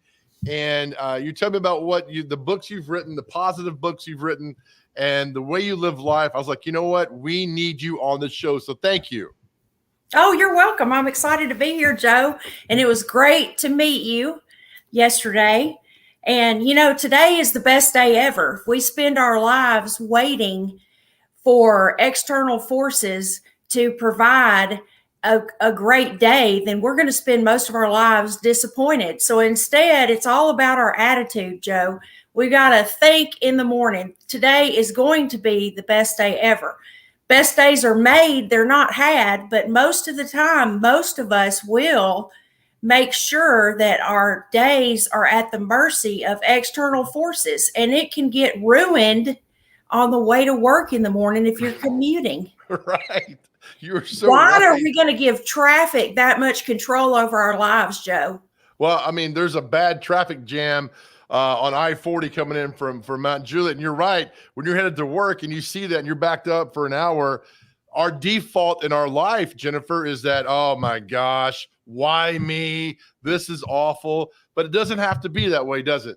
[SPEAKER 2] and you tell me about the books you've written, the positive books you've written, and the way you live life. I was like, you know what? We need you on the show, so thank you.
[SPEAKER 17] Oh, you're welcome. I'm excited to be here, Joe. And it was great to meet you yesterday. And, today is the best day ever. If we spend our lives waiting for external forces to provide a great day, then we're going to spend most of our lives disappointed. So instead, it's all about our attitude, Joe. We got to think in the morning. Today is going to be the best day ever. Best days are made, they're not had, but most of the time, most of us will make sure that our days are at the mercy of external forces, and it can get ruined on the way to work in the morning if you're commuting.
[SPEAKER 2] Right. You're so
[SPEAKER 17] Why
[SPEAKER 2] right.
[SPEAKER 17] are we going to give traffic that much control over our lives, Joe?
[SPEAKER 2] Well, I mean, there's a bad traffic jam on I-40 coming in from Mount Juliet. And you're right. When you're headed to work and you see that and you're backed up for an hour, our default in our life, Jennifer, is that, oh my gosh, why me? This is awful. But it doesn't have to be that way, does it?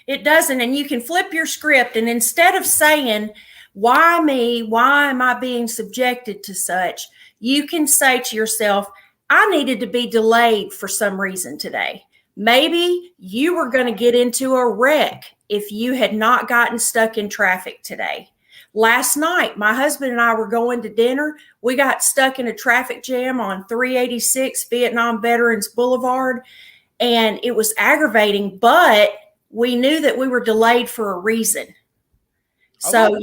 [SPEAKER 17] It doesn't. And you can flip your script. And instead of saying, why me? Why am I being subjected to such? You can say to yourself, I needed to be delayed for some reason today. Maybe you were going to get into a wreck if you had not gotten stuck in traffic today. Last night, my husband and I were going to dinner. We got stuck in a traffic jam on 386 Vietnam Veterans Boulevard, and it was aggravating, but we knew that we were delayed for a reason. So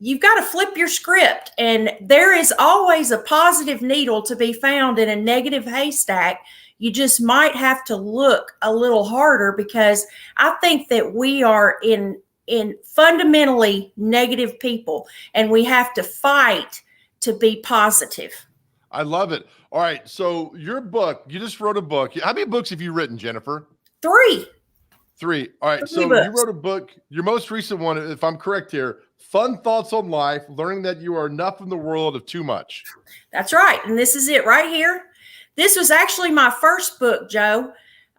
[SPEAKER 17] you've got to flip your script, and there is always a positive needle to be found in a negative haystack. You just might have to look a little harder, because I think that we are in fundamentally negative people, and we have to fight to be positive.
[SPEAKER 2] I love it. All right. So your book, you just wrote a book. How many books have you written, Jennifer?
[SPEAKER 17] 3.
[SPEAKER 2] 3. All right.
[SPEAKER 17] 3
[SPEAKER 2] So
[SPEAKER 17] books.
[SPEAKER 2] you wrote a book, your most recent one, if I'm correct here, Fun Thoughts on Life, Learning That You Are Enough in the World of Too Much.
[SPEAKER 17] That's right. And this is it right here. This was actually my first book, Joe.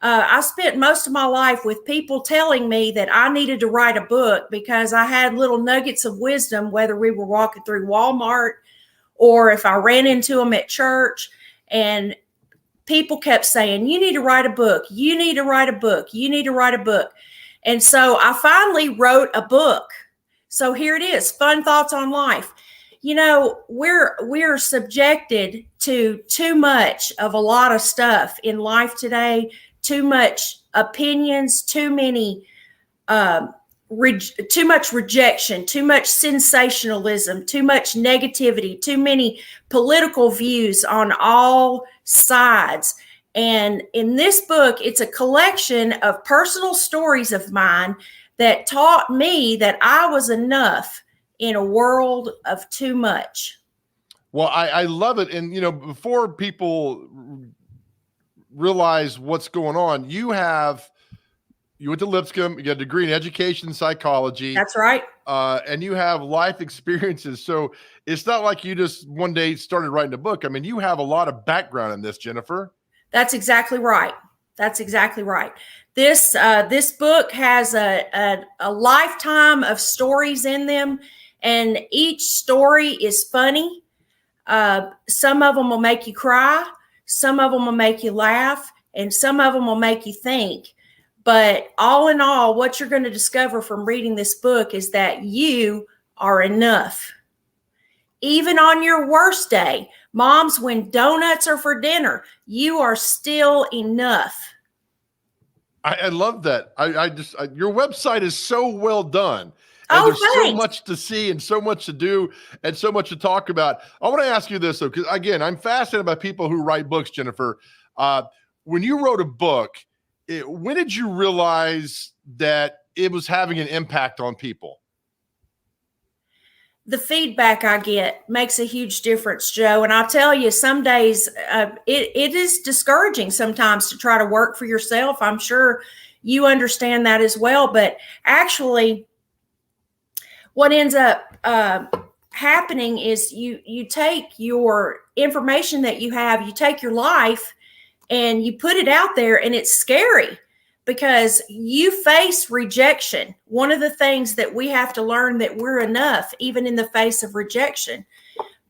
[SPEAKER 17] I spent most of my life with people telling me that I needed to write a book because I had little nuggets of wisdom, whether we were walking through Walmart or if I ran into them at church, and people kept saying, you need to write a book. You need to write a book. You need to write a book. And so I finally wrote a book. So here it is, Fun Thoughts on Life. You know, we're subjected to too much of a lot of stuff in life today, too much opinions, too many, too much rejection, too much sensationalism, too much negativity, too many political views on all sides. And in this book, it's a collection of personal stories of mine that taught me that I was enough in a world of too much.
[SPEAKER 2] Well, I love it. And, you know, before people realize what's going on, you went to Lipscomb, you got a degree in education and psychology.
[SPEAKER 17] That's right.
[SPEAKER 2] And you have life experiences. So it's not like you just one day started writing a book. I mean, you have a lot of background in this, Jennifer.
[SPEAKER 17] That's exactly right. That's exactly right. This book has a lifetime of stories in them, and each story is funny. Some of them will make you cry. Some of them will make you laugh, and some of them will make you think. But all in all, what you're going to discover from reading this book is that you are enough. Even on your worst day, moms, when donuts are for dinner, you are still enough.
[SPEAKER 2] I love that. Your website is so well done.
[SPEAKER 17] And
[SPEAKER 2] there's
[SPEAKER 17] thanks.
[SPEAKER 2] so much to see and so much to do and so much to talk about. I want to ask you this, though, because, again, I'm fascinated by people who write books, Jennifer. When you wrote a book, when did you realize that it was having an impact on people?
[SPEAKER 17] The feedback I get makes a huge difference, Joe. And I'll tell you, some days it is discouraging sometimes to try to work for yourself. I'm sure you understand that as well. But actually, what ends up happening is you take your information that you have, you take your life, and you put it out there, and it's scary because you face rejection. One of the things that we have to learn that we're enough, even in the face of rejection.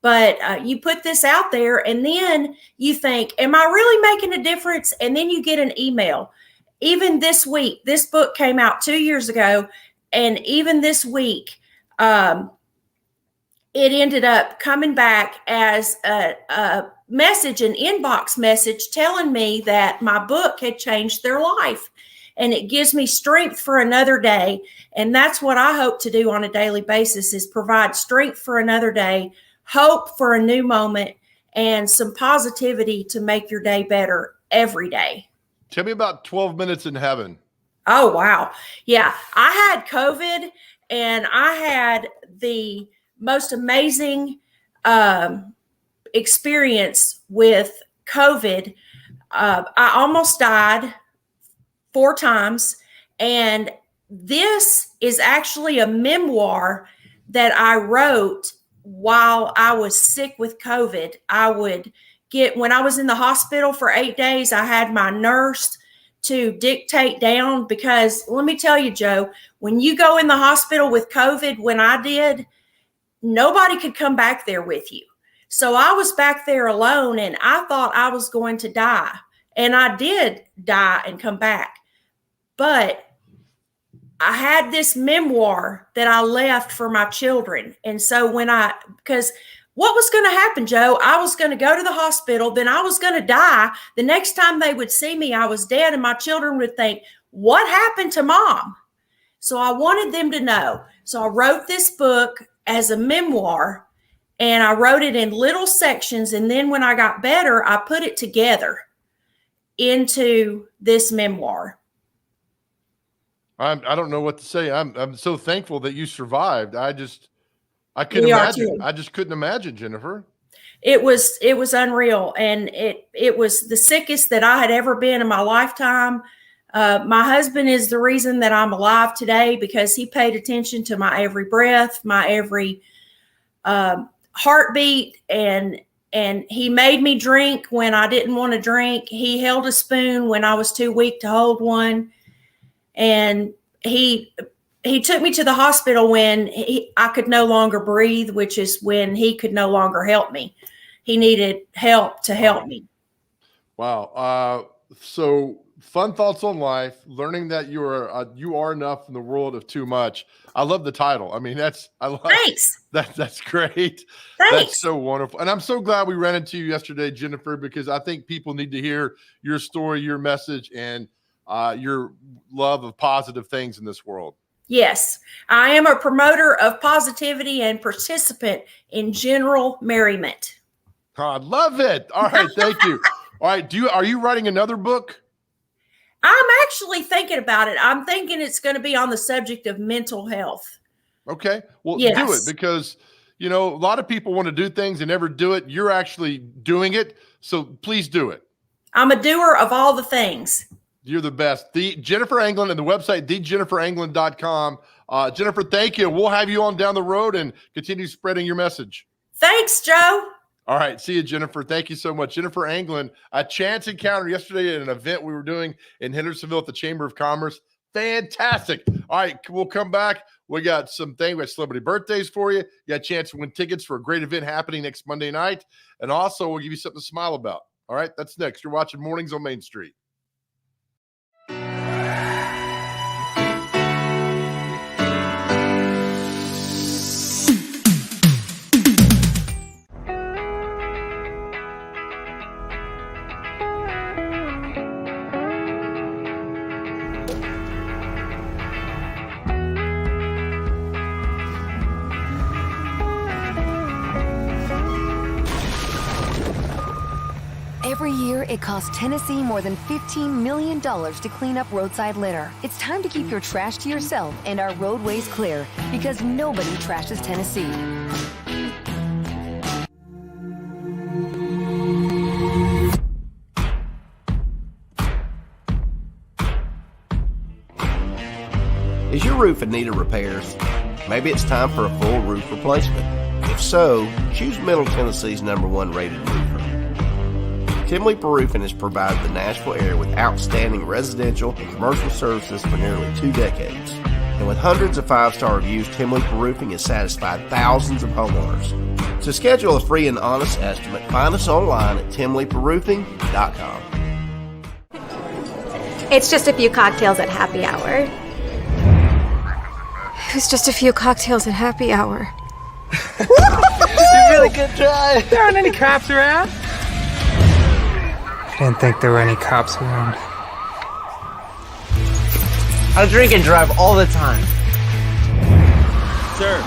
[SPEAKER 17] But you put this out there, and then you think, am I really making a difference? And then you get an email. Even this week, this book came out 2 years ago, and even this week, it ended up coming back as a message, an inbox message telling me that my book had changed their life. And it gives me strength for another day. And that's what I hope to do on a daily basis, is provide strength for another day, hope for a new moment, and some positivity to make your day better every day.
[SPEAKER 2] Tell me about 12 Minutes in Heaven.
[SPEAKER 17] Oh, wow. Yeah. I had COVID, and I had the most amazing experience with COVID. I almost died 4 times. And this is actually a memoir that I wrote while I was sick with COVID. When I was in the hospital for 8 days, I had my nurse to dictate down, because let me tell you, Joe, when you go in the hospital with COVID, when I did, nobody could come back there with you. So I was back there alone, and I thought I was going to die. And I did die and come back. But I had this memoir that I left for my children. And so because what was going to happen, Joe? I was going to go to the hospital, then I was going to die. The next time they would see me, I was dead, and my children would think, what happened to Mom? So I wanted them to know. So I wrote this book as a memoir, and I wrote it in little sections. And then when I got better, I put it together into this memoir.
[SPEAKER 2] I don't know what to say. I'm so thankful that you survived. I couldn't imagine. I just couldn't imagine, Jennifer.
[SPEAKER 17] It was unreal. And it was the sickest that I had ever been in my lifetime. My husband is the reason that I'm alive today because he paid attention to my every breath, my every heartbeat, and he made me drink when I didn't want to drink. He held a spoon when I was too weak to hold one. And he took me to the hospital when I could no longer breathe, which is when he could no longer help me. He needed help to help me.
[SPEAKER 2] Wow. So fun thoughts on life, learning that you are enough in the world of too much. I love the title. I mean, thanks. That's great.
[SPEAKER 17] Thanks.
[SPEAKER 2] That's so wonderful. And I'm so glad we ran into you yesterday, Jennifer, because I think people need to hear your story, your message, and your love of positive things in this world.
[SPEAKER 17] Yes, I am a promoter of positivity and participant in general merriment.
[SPEAKER 2] Oh, I love it. All right. Thank you. All right. Are you writing another book?
[SPEAKER 17] I'm actually thinking about it. I'm thinking it's going to be on the subject of mental health.
[SPEAKER 2] Okay. Well,
[SPEAKER 17] Yes.
[SPEAKER 2] do it because, a lot of people want to do things and never do it. You're actually doing it. So please do it.
[SPEAKER 17] I'm a doer of all the things.
[SPEAKER 2] You're the best. Jennifer Anglin and the website, thejenniferanglin.com. Jennifer, thank you. We'll have you on down the road and continue spreading your message.
[SPEAKER 17] Thanks, Joe.
[SPEAKER 2] All right. See you, Jennifer. Thank you so much. Jennifer Anglin, a chance encounter yesterday at an event we were doing in Hendersonville at the Chamber of Commerce. Fantastic. All right. We'll come back. We got some things. We got celebrity birthdays for you. You got a chance to win tickets for a great event happening next Monday night. And also, we'll give you something to smile about. All right. That's next. You're watching Mornings on Main Street.
[SPEAKER 18] Every year, it costs Tennessee more than $15 million to clean up roadside litter. It's time to keep your trash to yourself and our roadways clear, because nobody trashes Tennessee.
[SPEAKER 19] Is your roof in need of repairs? Maybe it's time for a full roof replacement. If so, choose Middle Tennessee's #1 rated roofer. Tim Leeper Roofing has provided the Nashville area with outstanding residential and commercial services for nearly 2 decades. And with hundreds of 5-star reviews, Tim Leeper Roofing has satisfied thousands of homeowners. To schedule a free and honest estimate, find us online at timleeperroofing.com.
[SPEAKER 20] It's just a few cocktails at happy hour. It's just a few cocktails at happy hour.
[SPEAKER 21] You really good try. There aren't any cops around.
[SPEAKER 22] I didn't think there were any cops around.
[SPEAKER 21] I drink and drive all the time.
[SPEAKER 23] Sir,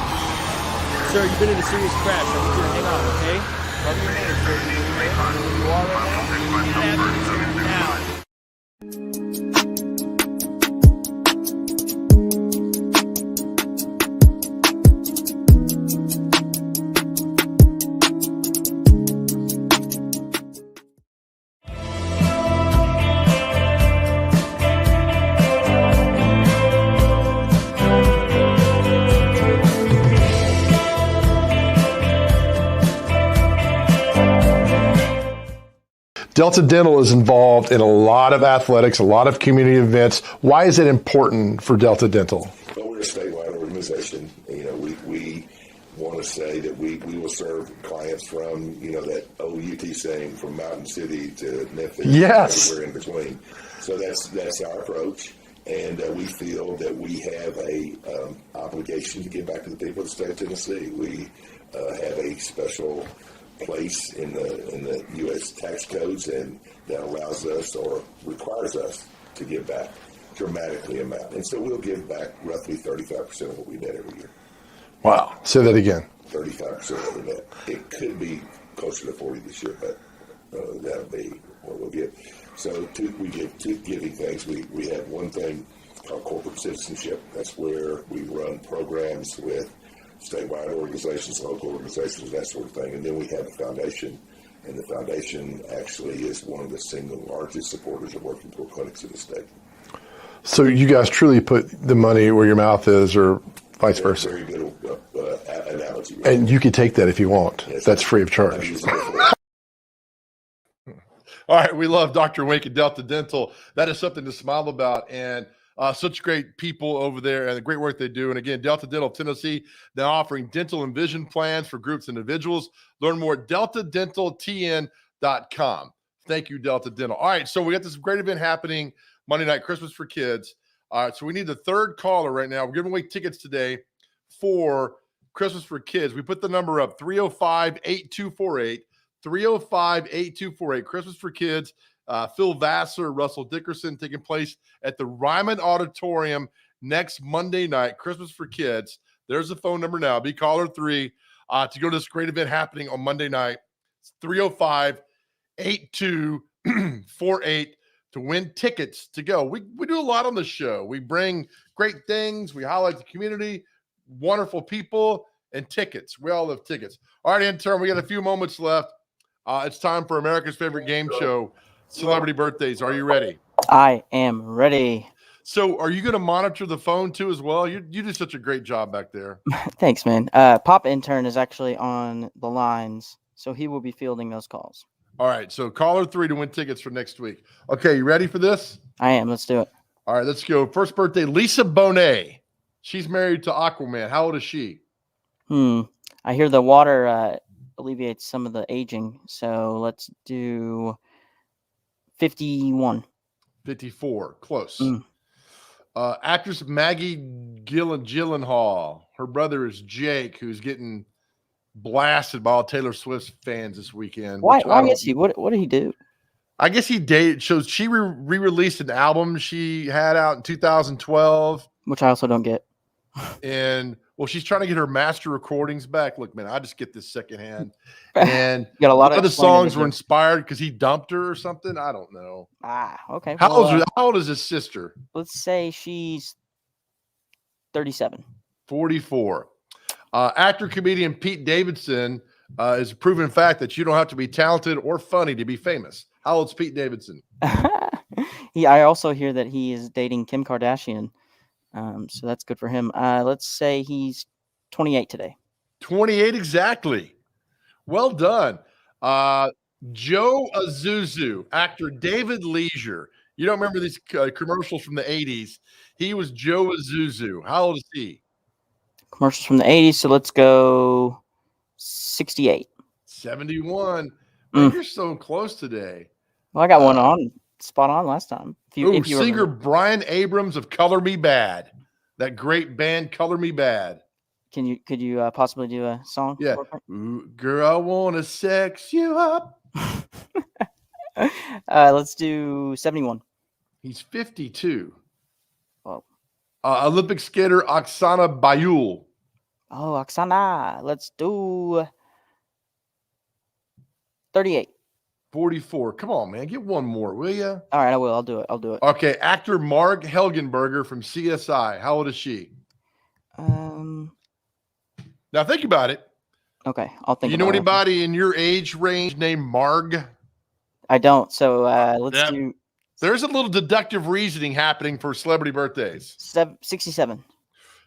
[SPEAKER 23] you've been in a serious crash. I need you to hang on, okay? Tell me your name, sir. Where you are right now?
[SPEAKER 2] Delta Dental is involved in a lot of athletics, a lot of community events. Why is it important for Delta Dental?
[SPEAKER 24] Well, we're a statewide organization. We want to say that we will serve clients from, that old UT saying from Mountain City to Memphis.
[SPEAKER 2] Yes.
[SPEAKER 24] Everywhere in between. So that's our approach. And we feel that we have a obligation to give back to the people of the state of Tennessee. We have a special place in the U.S. tax codes, and that allows us or requires us to give back dramatically amount. And so we'll give back roughly 35% of what we net every year.
[SPEAKER 2] Wow. Say that again.
[SPEAKER 24] 35% of the net. It could be closer to 40 this year, but that'll be what we'll give. So we give 2 giving things. We have one thing called corporate citizenship. That's where we run programs with statewide organizations, local organizations, that sort of thing. And then we have a foundation, and the foundation actually is one of the single largest supporters of working poor clinics in the state.
[SPEAKER 1] So you guys truly put the money where your mouth is, or vice versa.
[SPEAKER 24] Very good analogy.
[SPEAKER 1] And you can take that if you want. That's free of charge.
[SPEAKER 2] All right, we love Dr. Wink at Delta Dental. That is something to smile about, and such great people over there and the great work they do. And again, Delta Dental Tennessee, they're offering dental and vision plans for groups and individuals. Learn more at deltadentaltn.com. Thank you, Delta Dental. All right, so we got this great event happening Monday night, Christmas for Kids. All right, so we need the third caller right now. We're giving away tickets today for Christmas for Kids. We put the number up, 305-8248. 305-8248. Christmas for Kids. Phil Vassar, Russell Dickerson, taking place at the Ryman Auditorium next Monday night. Christmas for Kids. There's the phone number now. Be caller 3 to go to this great event happening on Monday night. It's 305-8248 to win tickets to go. We do a lot on the show. We bring great things. We highlight the community, wonderful people, and tickets. We all love tickets. All right, intern, we got a few moments left. It's time for America's favorite game show, Celebrity Birthdays. Are you ready?
[SPEAKER 3] I am ready.
[SPEAKER 2] So are you going to monitor the phone too as well? You do such a great job back there.
[SPEAKER 3] Thanks, man. Pop Intern is actually on the lines, so he will be fielding those calls.
[SPEAKER 2] All right, so caller 3 to win tickets for next week. Okay, you ready for this?
[SPEAKER 3] I am. Let's do it.
[SPEAKER 2] All right, let's go. First birthday, Lisa Bonet. She's married to Aquaman. How old is she?
[SPEAKER 3] I hear the water alleviates some of the aging, so let's do 51.
[SPEAKER 2] 54. Close. Actress Maggie Gyllenhaal. Her brother is Jake, who's getting blasted by all Taylor Swift fans this weekend.
[SPEAKER 3] Why is he? What did he do?
[SPEAKER 2] I guess he dated. Shows she re-released an album she had out in 2012,
[SPEAKER 3] which I also don't get.
[SPEAKER 2] And well, she's trying to get her master recordings back. Look, man, I just get this secondhand. And
[SPEAKER 3] got a lot of
[SPEAKER 2] the songs were inspired because he dumped her or something. I don't know.
[SPEAKER 3] Okay.
[SPEAKER 2] How old is his sister?
[SPEAKER 3] Let's say she's 37.
[SPEAKER 2] 44. Actor comedian Pete Davidson is a proven fact that you don't have to be talented or funny to be famous. How old's Pete Davidson?
[SPEAKER 3] I also hear that he is dating Kim Kardashian. So that's good for him. Let's say he's 28 today.
[SPEAKER 2] 28 exactly. Well done. Joe Azuzu, actor David Leisure. You don't remember these commercials from the 80s. He was Joe Azuzu. How old is he?
[SPEAKER 3] Commercials from the 80s. So let's go 68.
[SPEAKER 2] 71. Man, you're so close today.
[SPEAKER 3] Well, I got one on. Spot on last time.
[SPEAKER 2] If you singer Brian Abrams of Color Me Bad, that great band Color Me Bad.
[SPEAKER 3] Could you possibly do a song?
[SPEAKER 2] Yeah. Ooh, girl, I want to sex you up.
[SPEAKER 3] Let's do 71.
[SPEAKER 2] He's 52.
[SPEAKER 3] Oh.
[SPEAKER 2] Olympic skater Oksana Bayul.
[SPEAKER 3] Oh, Oksana. Let's do 38.
[SPEAKER 2] 44. Come on, man. Get one more, will you?
[SPEAKER 3] All right, I will. I'll do it.
[SPEAKER 2] Okay. Actor Marg Helgenberger from CSI. How old is she? Now think about it.
[SPEAKER 3] Okay, I'll think.
[SPEAKER 2] You know anybody in your age range named Marg?
[SPEAKER 3] I don't. So let's do.
[SPEAKER 2] There's a little deductive reasoning happening for celebrity birthdays.
[SPEAKER 3] 67.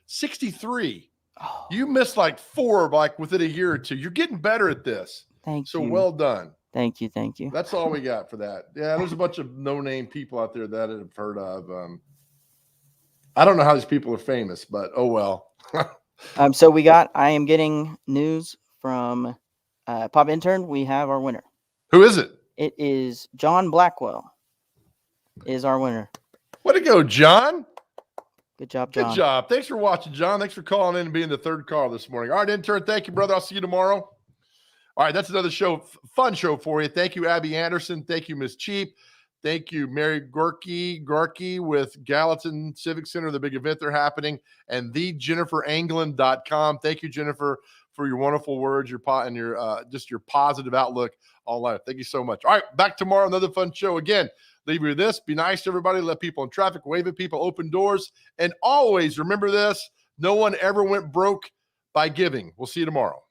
[SPEAKER 2] 63. Oh. You missed like 4 within a year or 2. You're getting better at this.
[SPEAKER 3] Thank you.
[SPEAKER 2] So well done.
[SPEAKER 3] Thank you.
[SPEAKER 2] That's all we got for that. Yeah, there's a bunch of no-name people out there that I've heard of. I don't know how these people are famous, but oh well.
[SPEAKER 3] So I am getting news from Pop Intern. We have our winner.
[SPEAKER 2] Who is it?
[SPEAKER 3] It is John Blackwell is our winner.
[SPEAKER 2] Way to go, John.
[SPEAKER 3] Good job, John.
[SPEAKER 2] Good job. Thanks for watching, John. Thanks for calling in and being the third call this morning. All right, intern, thank you, brother. I'll see you tomorrow. All right, that's another fun show for you. Thank you, Abby Anderson. Thank you, Miss Cheap. Thank you, Mary Gorky with Gallatin Civic Center, the big event they're happening, and thejenniferanglin.com. Thank you, Jennifer, for your wonderful words, your just your positive outlook on life. Thank you so much. All right, back tomorrow, another fun show. Again, leave you with this. Be nice to everybody. Let people in traffic, wave at people, open doors. And always remember this, no one ever went broke by giving. We'll see you tomorrow.